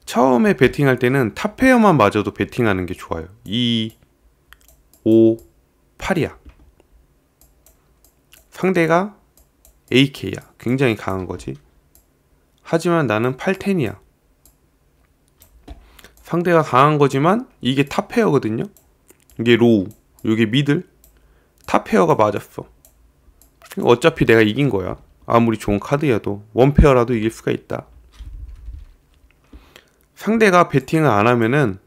처음에 배팅할 때는 탑페어만 맞아도 배팅하는 게 좋아요. 2, 5, 8이야. 상대가 AK야. 굉장히 강한 거지. 하지만 나는 810이야. 상대가 강한 거지만 이게 탑페어거든요. 이게 로우, 이게 미들. 탑페어가 맞았어. 어차피 내가 이긴 거야. 아무리 좋은 카드여도 원페어라도 이길 수가 있다. 상대가 배팅을 안 하면은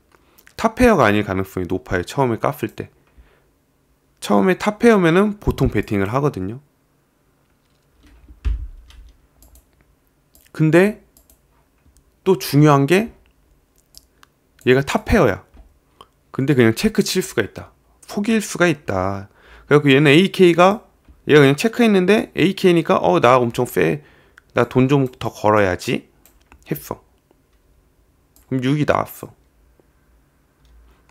탑페어가 아닐 가능성이 높아요. 처음에 깠을 때. 처음에 탑페어면은 보통 배팅을 하거든요. 근데 또 중요한 게 얘가 탑페어야. 근데 그냥 체크 칠 수가 있다. 속일 수가 있다. 그래갖고 얘는 AK가, 얘가 그냥 체크했는데 AK니까 나 엄청 세. 나 돈 좀 더 걸어야지 했어. 그럼 6이 나왔어.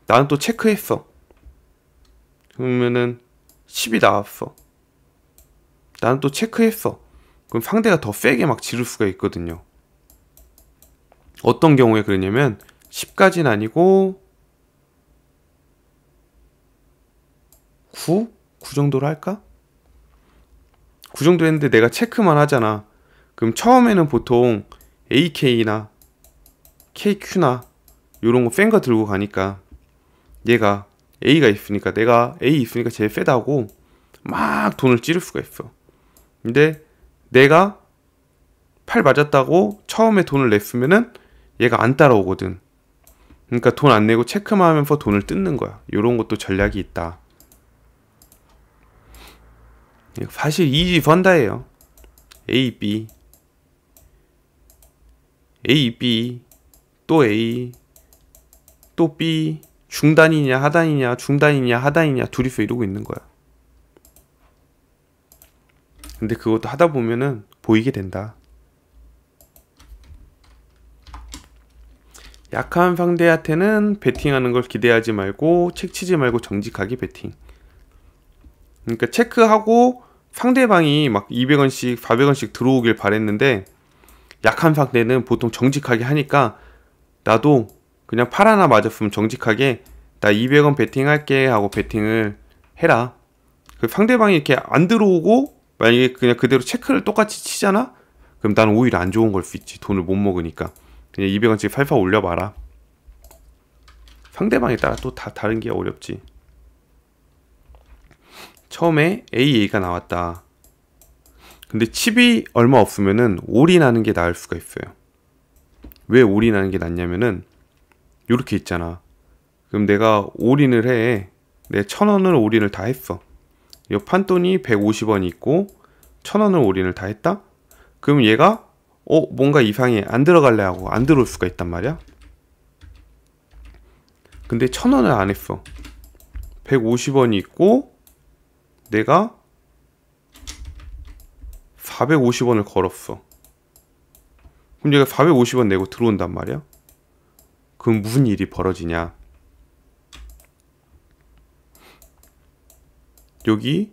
나는 또 체크했어. 그러면은 10이 나왔어. 나는 또 체크했어. 그럼 상대가 더 세게 막 지를 수가 있거든요. 어떤 경우에 그러냐면 10까지는 아니고 9? 9 정도로 할까? 9 정도 했는데 내가 체크만 하잖아. 그럼 처음에는 보통 AK나 KQ나 요런 거 센 거 들고 가니까 얘가 A가 있으니까, 내가 A 있으니까 제일 세다고 막 돈을 찌를 수가 있어. 근데 내가 8 맞았다고 처음에 돈을 냈으면은 얘가 안 따라오거든. 그러니까 돈 안 내고 체크만 하면서 돈을 뜯는 거야. 요런 것도 전략이 있다. 사실 이지 번다예요. A, B. A, B, 또 A, 또 B, 중단이냐 하단이냐 중단이냐 하단이냐 둘이서 이러고 있는 거야. 근데 그것도 하다 보면은 보이게 된다. 약한 상대한테는 베팅하는 걸 기대하지 말고 책치지 말고 정직하게 베팅. 그러니까 체크하고 상대방이 막 200원씩 400원씩 들어오길 바랬는데 약한 상대는 보통 정직하게 하니까 나도 그냥 팔 하나 맞았으면 정직하게 나 200원 베팅할게 하고 베팅을 해라. 그 상대방이 이렇게 안 들어오고 만약에 그냥 그대로 체크를 똑같이 치잖아? 그럼 나는 오히려 안 좋은 걸 수 있지. 돈을 못 먹으니까. 그냥 200원씩 팔팔 올려봐라. 상대방에 따라 또 다 다른 게 어렵지. 처음에 AA가 나왔다. 근데 칩이 얼마 없으면은 올인하는 게 나을 수가 있어요. 왜 올인하는 게 낫냐면은 요렇게 있잖아. 그럼 내가 올인을 해. 내 1000원을 올인을 다 했어. 이 판돈이 150원이 있고 1000원을 올인을 다 했다? 그럼 얘가 뭔가 이상해 안 들어갈래 하고 안 들어올 수가 있단 말이야. 근데 1000원을 안 했어. 150원이 있고 내가 450원을 걸었어. 그럼 얘가 450원 내고 들어온단 말이야. 그럼 무슨 일이 벌어지냐. 여기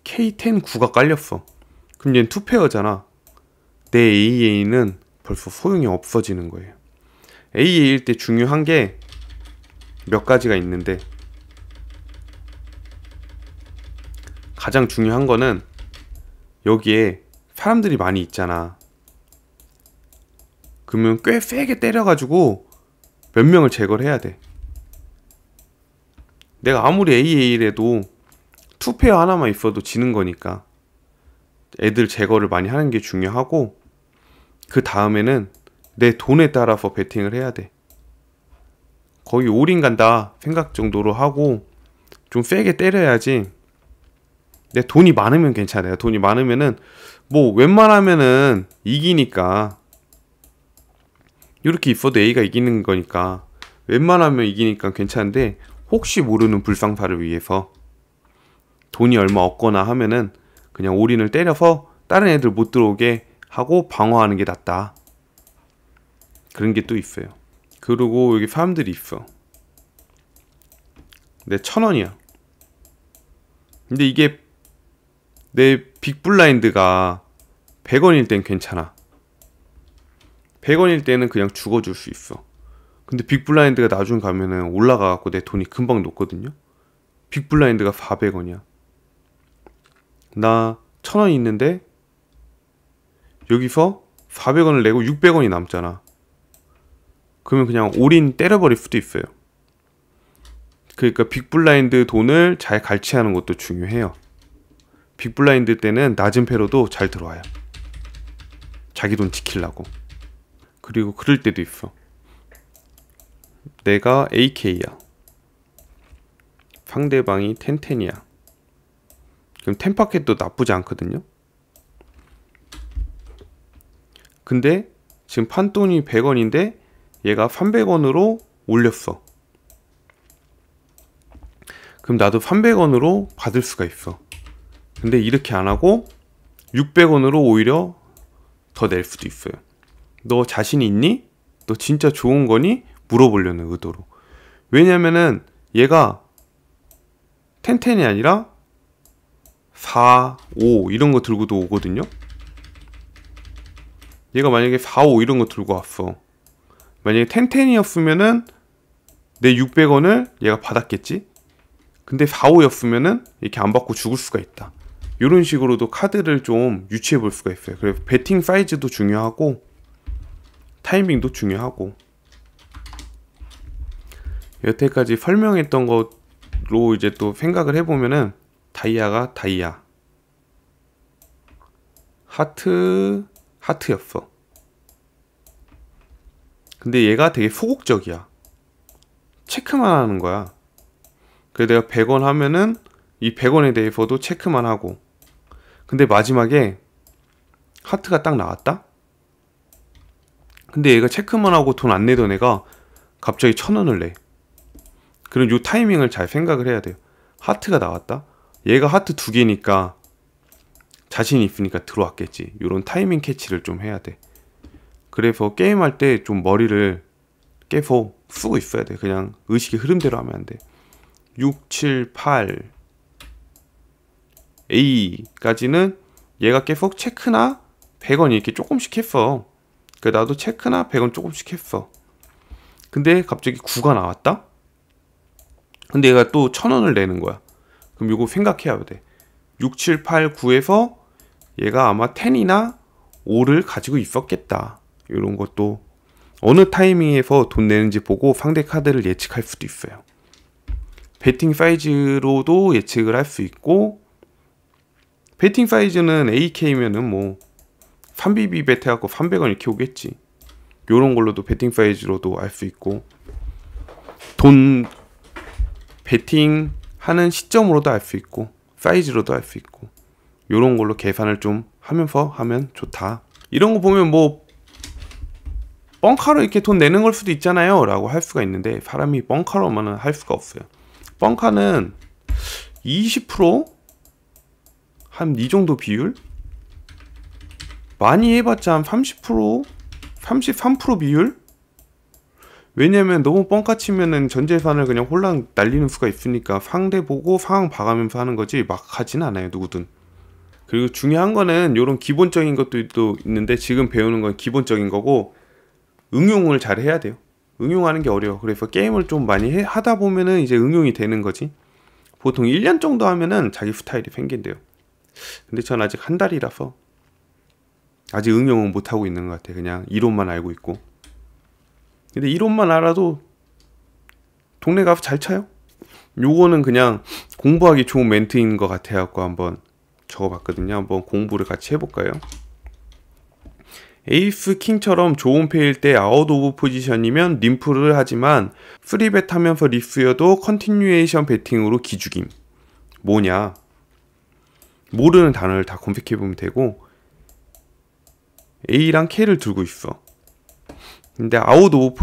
K10 9가 깔렸어. 그럼 얘는 투페어잖아. 내 AA는 벌써 소용이 없어지는 거예요. AA일 때 중요한 게 몇 가지가 있는데 가장 중요한 거는 여기에 사람들이 많이 있잖아. 그러면 꽤 세게 때려가지고 몇 명을 제거를 해야 돼. 내가 아무리 AA래도 투페어 하나만 있어도 지는 거니까 애들 제거를 많이 하는 게 중요하고 그 다음에는 내 돈에 따라서 베팅을 해야 돼. 거의 올인 간다 생각 정도로 하고 좀 세게 때려야지. 내 돈이 많으면 괜찮아요. 돈이 많으면은 뭐 웬만하면은 이기니까 이렇게 있어도 A가 이기는 거니까 웬만하면 이기니까 괜찮은데 혹시 모르는 불상사를 위해서 돈이 얼마 없거나 하면은 그냥 올인을 때려서 다른 애들 못 들어오게 하고 방어하는 게 낫다. 그런 게 또 있어요. 그리고 여기 사람들이 있어. 내 1000원이야. 근데 이게 내 빅블라인드가 100원일 땐 괜찮아. 100원일 때는 그냥 죽어줄 수 있어. 근데 빅블라인드가 나중 가면은 올라가갖고 내 돈이 금방 녹거든요. 빅블라인드가 400원이야. 나 1000원 있는데 여기서 400원을 내고 600원이 남잖아. 그러면 그냥 올인 때려버릴 수도 있어요. 그러니까 빅블라인드 돈을 잘 갈취하는 것도 중요해요. 빅블라인드 때는 낮은 패로도 잘 들어와요. 자기 돈 지키려고. 그리고 그럴 때도 있어. 내가 AK야. 상대방이 1010이야. 그럼 10파켓도 나쁘지 않거든요. 근데 지금 판돈이 100원인데 얘가 300원으로 올렸어. 그럼 나도 300원으로 받을 수가 있어. 근데 이렇게 안 하고 600원으로 오히려 더 낼 수도 있어요. 너 자신 있니? 너 진짜 좋은 거니? 물어보려는 의도로. 왜냐면은 얘가 1010이 아니라 4, 5 이런 거 들고도 오거든요. 얘가 만약에 4, 5 이런 거 들고 왔어. 만약에 1010이었으면은 내 600원을 얘가 받았겠지? 근데 4, 5였으면은 이렇게 안 받고 죽을 수가 있다. 이런 식으로도 카드를 좀 유추해 볼 수가 있어요. 그래서 베팅 사이즈도 중요하고 타이밍도 중요하고. 여태까지 설명했던 것로 이제 또 생각을 해보면은 다이아가 다이아, 하트 하트였어. 근데 얘가 되게 소극적이야. 체크만 하는 거야. 그래서 내가 100원 하면은 이 100원에 대해서도 체크만 하고. 근데 마지막에 하트가 딱 나왔다? 근데 얘가 체크만 하고 돈 안 내던 애가 갑자기 1,000원을 내. 그럼 요 타이밍을 잘 생각을 해야 돼요. 하트가 나왔다? 얘가 하트 2개니까 자신이 있으니까 들어왔겠지. 요런 타이밍 캐치를 좀 해야 돼. 그래서 게임할 때 좀 머리를 계속 쓰고 있어야 돼. 그냥 의식의 흐름대로 하면 안 돼. 6, 7, 8 A까지는 얘가 계속 체크나 100원 이렇게 조금씩 했어. 그러니까 나도 체크나 100원 조금씩 했어. 근데 갑자기 9가 나왔다? 근데 얘가 또 1,000원을 내는 거야. 그럼 이거 생각해야 돼. 6, 7, 8, 9에서 얘가 아마 10이나 5를 가지고 있었겠다. 이런 것도 어느 타이밍에서 돈 내는지 보고 상대 카드를 예측할 수도 있어요. 베팅 사이즈로도 예측을 할 수 있고, 베팅 사이즈는 AK면은 뭐 3BB bet 해갖고 300원 이렇게 오겠지. 요런 걸로도 베팅 사이즈로도 알 수 있고, 돈 베팅 하는 시점으로도 알 수 있고, 사이즈로도 알 수 있고, 요런 걸로 계산을 좀 하면서 하면 좋다. 이런 거 보면 뭐 뻥카로 이렇게 돈 내는 걸 수도 있잖아요 라고 할 수가 있는데, 사람이 뻥카로만은 할 수가 없어요. 뻥카는 20%? 한 이 정도 비율? 많이 해봤자 한 30%? 33% 비율? 왜냐면 너무 뻥카 치면은 전 재산을 그냥 홀랑 날리는 수가 있으니까 상대 보고 상황 봐가면서 하는 거지 막 하진 않아요, 누구든. 그리고 중요한 거는 요런 기본적인 것들도 있는데, 지금 배우는 건 기본적인 거고 응용을 잘 해야 돼요. 응용하는 게 어려워. 그래서 게임을 좀 많이 하다 보면은 이제 응용이 되는 거지. 보통 1년 정도 하면은 자기 스타일이 생긴대요. 근데 전 아직 한 달이라서 아직 응용은 못하고 있는 것 같아. 그냥 이론만 알고 있고. 근데 이론만 알아도 동네 가서 잘 쳐요. 요거는 그냥 공부하기 좋은 멘트인 것 같아갖고 한번 적어봤거든요. 한번 공부를 같이 해볼까요? 에이스 킹처럼 좋은 패일 때 아웃 오브 포지션이면 림프를 하지만 프리벳 하면서 리스여도 컨티뉴에이션 배팅으로 기죽임. 뭐냐? 모르는 단어를 다 검색해보면 되고, A랑 K를 들고 있어. 근데 아웃 오브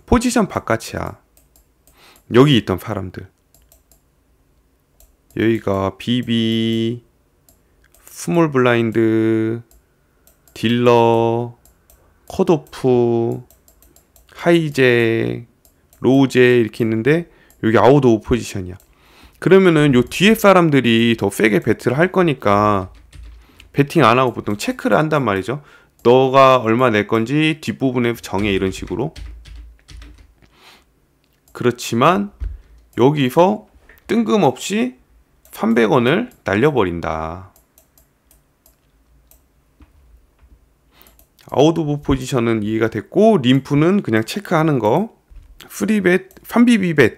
포지션 바깥이야. 여기 있던 사람들, 여기가 BB, 스몰 블라인드, 딜러, 컷오프, 하이제, 로우제 이렇게 있는데 여기 아웃 오브 포지션이야. 그러면은 요 뒤에 사람들이 더 세게 배트를 할 거니까 배팅 안 하고 보통 체크를 한단 말이죠. 너가 얼마 낼 건지 뒷부분에 정해, 이런 식으로. 그렇지만 여기서 뜬금없이 300원을 날려버린다. 아웃 오브 포지션은 이해가 됐고, 림프는 그냥 체크하는 거. 프리벳, 3BB bet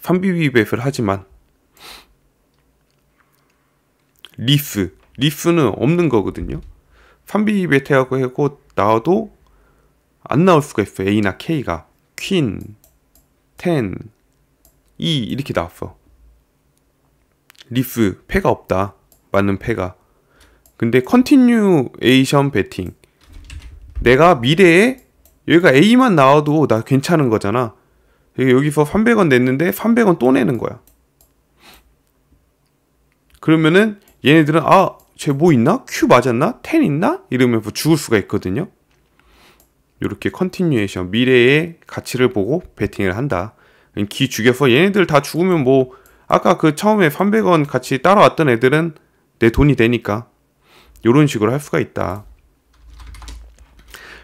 3BB bet을 하지만 리스는 없는 거거든요. 3BB bet 해갖고 나와도 안 나올 수가 있어요. A나 K가 퀸, 10, E 이렇게 나왔어. 리스 패가 없다. 맞는 패가. 근데 컨티뉴에이션 배팅, 내가 미래에 여기가 A만 나와도 나 괜찮은 거잖아. 여기서 300원 냈는데 300원 또 내는 거야. 그러면은 얘네들은 쟤 뭐 있나? Q 맞았나? 10 있나? 이러면서 죽을 수가 있거든요. 이렇게 컨티뉴에이션, 미래의 가치를 보고 배팅을 한다. 기 죽여서 얘네들 다 죽으면 뭐 아까 그 처음에 300원 같이 따라왔던 애들은 내 돈이 되니까 이런 식으로 할 수가 있다.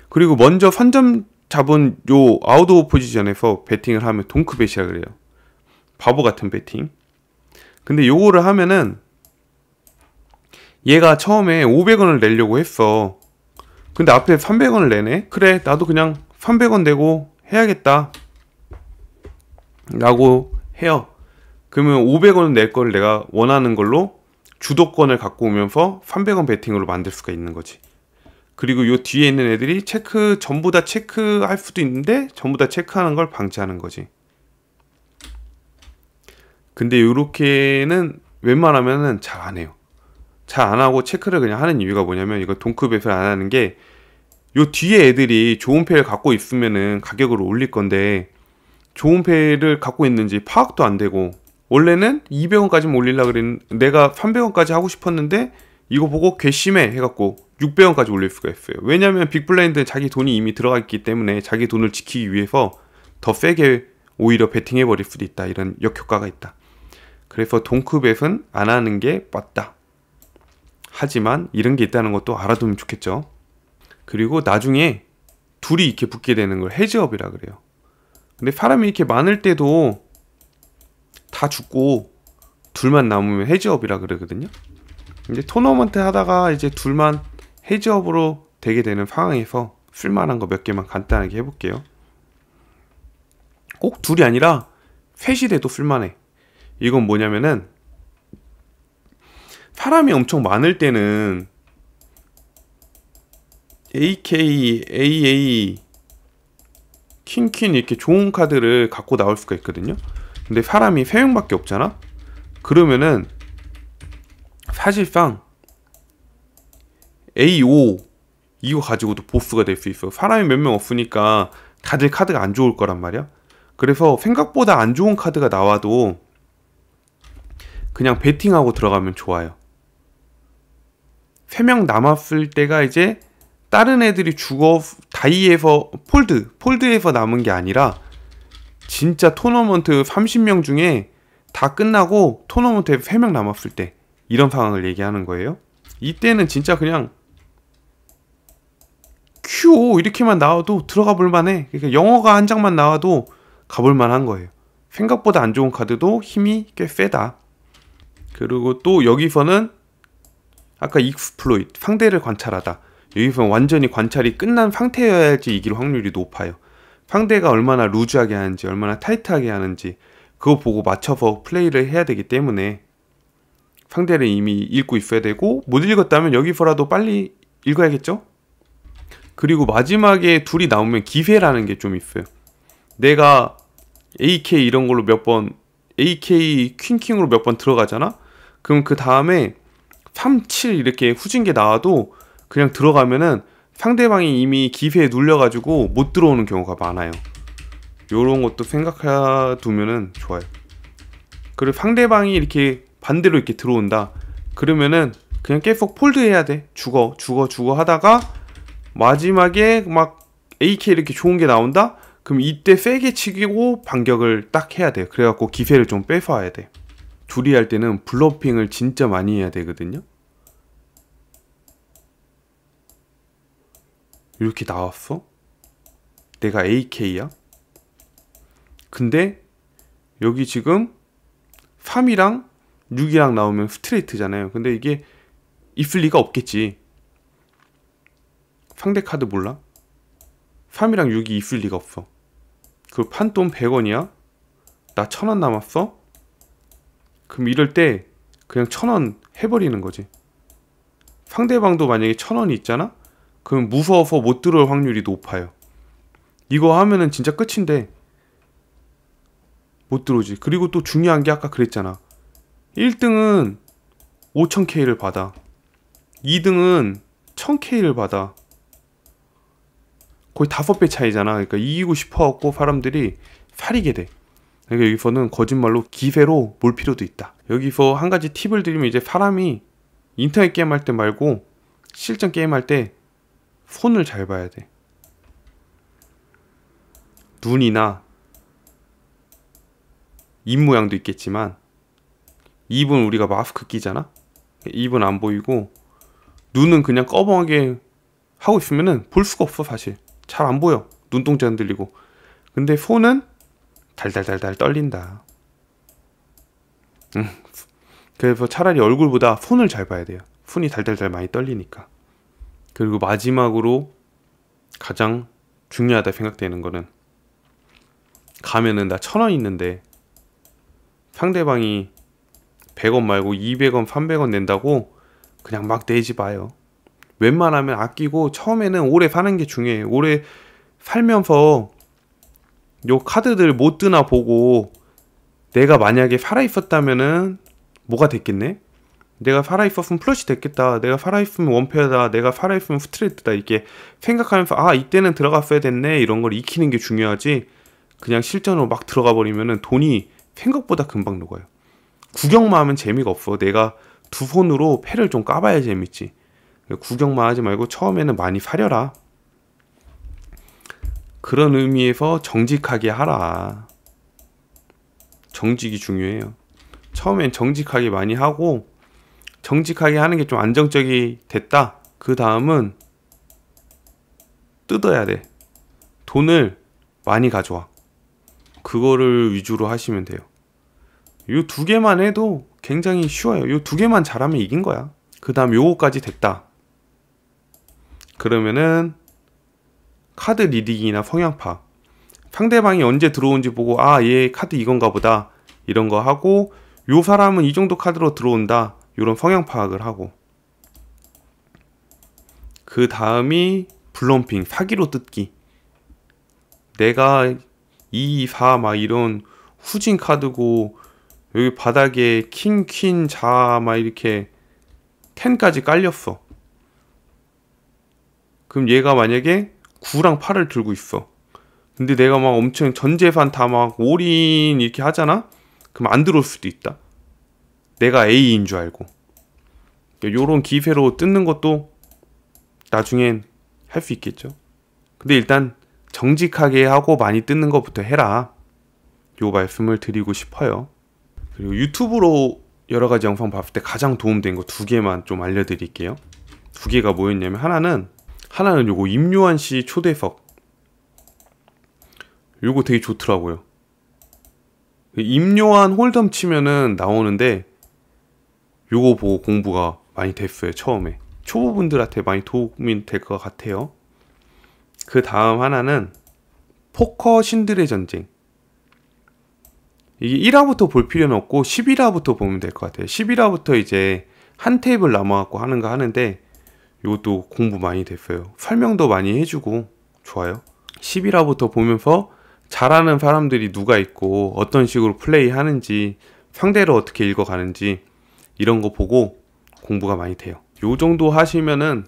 그리고 먼저 선점 잡은 요 아웃 오브 포지션에서 배팅을 하면 동크벳이라 그래요. 바보 같은 배팅. 근데 요거를 하면은 얘가 처음에 500원을 내려고 했어. 근데 앞에 300원을 내네? 그래, 나도 그냥 300원 내고 해야겠다 라고 해요. 그러면 500원을 낼 걸 내가 원하는 걸로 주도권을 갖고 오면서 300원 배팅으로 만들 수가 있는 거지. 그리고 요 뒤에 있는 애들이 전부 다 체크할 수도 있는데 전부 다 체크하는 걸 방치하는 거지. 근데 요렇게는 웬만하면은 잘 안 해요. 잘 안 하고 체크를 그냥 하는 이유가 뭐냐면, 이거 동크벳을 안 하는 게 요 뒤에 애들이 좋은 패를 갖고 있으면은 가격을 올릴 건데 좋은 패를 갖고 있는지 파악도 안 되고, 원래는 200원까지만 올리려고 그랬는데 내가 300원까지 하고 싶었는데 이거 보고 괘씸해 해갖고 600원까지 올릴 수가 있어요. 왜냐면 빅블라인드는 자기 돈이 이미 들어가 있기 때문에 자기 돈을 지키기 위해서 더 세게 오히려 베팅해버릴 수도 있다, 이런 역효과가 있다. 그래서 동크벳은 안 하는 게 맞다. 하지만 이런 게 있다는 것도 알아두면 좋겠죠. 그리고 나중에 둘이 이렇게 붙게 되는 걸 헤즈업이라 그래요. 근데 사람이 이렇게 많을 때도 다 죽고 둘만 남으면 헤즈업이라 그러거든요. 이제 토너먼트 하다가 이제 둘만 헤즈업으로 되게 되는 상황에서 쓸만한 거 몇 개만 간단하게 해볼게요. 꼭 둘이 아니라 셋이 돼도 쓸만해. 이건 뭐냐면은 사람이 엄청 많을 때는 AK, AA, 퀸 이렇게 좋은 카드를 갖고 나올 수가 있거든요. 근데 사람이 3명밖에 없잖아? 그러면은 사실상 A5 이거 가지고도 보스가 될 수 있어. 사람이 몇 명 없으니까 다들 카드가 안 좋을 거란 말이야. 그래서 생각보다 안 좋은 카드가 나와도 그냥 베팅하고 들어가면 좋아요. 3명 남았을 때가 이제 다른 애들이 죽어 다이에서 폴드에서 남은 게 아니라 진짜 토너먼트 30명 중에 다 끝나고 토너먼트에 3명 남았을 때, 이런 상황을 얘기하는 거예요. 이때는 진짜 그냥 Q 이렇게만 나와도 들어가 볼만해. 그러니까 영어가 한 장만 나와도 가볼만한 거예요. 생각보다 안 좋은 카드도 힘이 꽤 세다. 그리고 또 여기서는 아까 익스플로이트, 상대를 관찰하다. 여기서 완전히 관찰이 끝난 상태여야지 이길 확률이 높아요. 상대가 얼마나 루즈하게 하는지, 얼마나 타이트하게 하는지 그거 보고 맞춰서 플레이를 해야 되기 때문에 상대를 이미 읽고 있어야 되고, 못 읽었다면 여기서라도 빨리 읽어야겠죠? 그리고 마지막에 둘이 나오면 기회라는 게 좀 있어요. 내가 AK 이런 걸로 몇 번, AK 퀸킹으로 몇 번 들어가잖아? 그럼 그 다음에 3, 7 이렇게 후진 게 나와도 그냥 들어가면은 상대방이 이미 기회에 눌려가지고 못 들어오는 경우가 많아요. 요런 것도 생각해 두면은 좋아요. 그리고 상대방이 이렇게 반대로 이렇게 들어온다. 그러면은 그냥 계속 폴드 해야 돼. 죽어 하다가 마지막에 막 AK 이렇게 좋은 게 나온다? 그럼 이때 세게 치고 반격을 딱 해야 돼요. 그래갖고 기세를 좀 뺏어와야 돼. 둘이 할 때는 블러핑을 진짜 많이 해야 되거든요. 이렇게 나왔어? 내가 AK야? 근데 여기 지금 3이랑 6이랑 나오면 스트레이트잖아요. 근데 이게 있을 리가 없겠지. 상대 카드 몰라? 3이랑 6이 있을 리가 없어. 그 판돈 100원이야? 나 1000원 남았어? 그럼 이럴 때 그냥 1000원 해버리는 거지. 상대방도 만약에 1000원이 있잖아? 그럼 무서워서 못 들어올 확률이 높아요. 이거 하면은 진짜 끝인데 못 들어오지. 그리고 또 중요한 게 아까 그랬잖아. 1등은 5000K를 받아. 2등은 1000K를 받아. 거의 5배 차이잖아. 그러니까 이기고 싶어갖고 사람들이 사리게 돼. 그러니까 여기서는 거짓말로 기세로 몰 필요도 있다. 여기서 한 가지 팁을 드리면, 이제 사람이 인터넷 게임 할 때 말고 실전 게임 할 때 손을 잘 봐야 돼. 눈이나 입 모양도 있겠지만, 입은 우리가 마스크 끼잖아? 입은 안 보이고 눈은 그냥 꺼벙하게 하고 있으면은 볼 수가 없어. 사실 잘 안 보여. 눈동자 흔들리고. 근데 손은 달달달달 떨린다. 그래서 차라리 얼굴보다 손을 잘 봐야 돼요. 손이 달달달 많이 떨리니까. 그리고 마지막으로 가장 중요하다 생각되는 거는, 가면은 나 1000원 있는데 상대방이 100원 말고 200원, 300원 낸다고 그냥 막 내지 마요. 웬만하면 아끼고 처음에는 오래 사는 게 중요해요. 오래 살면서 요 카드들 못 뜨나 보고 내가 만약에 살아있었다면은 뭐가 됐겠네? 내가 살아있었으면 플러시 됐겠다, 내가 살아있으면 원페어다, 내가 살아있으면 스트레이트다, 이렇게 생각하면서 아 이때는 들어갔어야 됐네 이런 걸 익히는 게 중요하지, 그냥 실전으로 막 들어가 버리면은 돈이 생각보다 금방 녹아요. 구경만 하면 재미가 없어. 내가 두 손으로 패를 좀 까봐야 재밌지. 구경만 하지 말고 처음에는 많이 사려라. 그런 의미에서 정직하게 하라. 정직이 중요해요. 처음엔 정직하게 많이 하고, 정직하게 하는 게 좀 안정적이 됐다, 그 다음은 뜯어야 돼. 돈을 많이 가져와. 그거를 위주로 하시면 돼요. 요 두 개만 해도 굉장히 쉬워요. 요 두 개만 잘하면 이긴 거야. 그 다음 요거까지 됐다 그러면은 카드 리딩이나 성향 파악, 상대방이 언제 들어온지 보고 아 얘 카드 이건가 보다 이런 거 하고, 요 사람은 이 정도 카드로 들어온다 요런 성향 파악을 하고, 그 다음이 블럼핑, 사기로 뜯기. 내가 2, 4 막 이런 후진 카드고 여기 바닥에 킹, 퀸, 자 막 이렇게 10까지 깔렸어. 그럼 얘가 만약에 9랑 8을 들고 있어. 근데 내가 막 엄청 전 재산 다 막 올인 이렇게 하잖아? 그럼 안 들어올 수도 있다. 내가 A인 줄 알고. 요런 기세로 뜯는 것도 나중엔 할 수 있겠죠. 근데 일단 정직하게 하고 많이 뜯는 것부터 해라, 요 말씀을 드리고 싶어요. 그리고 유튜브로 여러 가지 영상 봤을 때 가장 도움된 거 두 개만 좀 알려드릴게요. 두 개가 뭐였냐면, 하나는 요거 임요한 씨 초대석. 요거 되게 좋더라고요. 임요한 홀덤 치면은 나오는데 요거 보고 공부가 많이 됐어요. 처음에 초보분들한테 많이 도움이 될 것 같아요. 그 다음 하나는 포커 신들의 전쟁. 이게 1화부터 볼 필요는 없고 11화부터 보면 될 것 같아요. 11화부터 이제 한 테이블 남아갖고 하는 거 하는데, 이것도 공부 많이 됐어요. 설명도 많이 해주고 좋아요. 11화부터 보면서 잘하는 사람들이 누가 있고 어떤 식으로 플레이 하는지, 상대를 어떻게 읽어가는지 이런 거 보고 공부가 많이 돼요. 요 정도 하시면은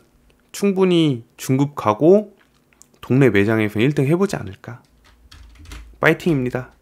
충분히 중급 가고 동네 매장에서 1등 해보지 않을까. 파이팅입니다.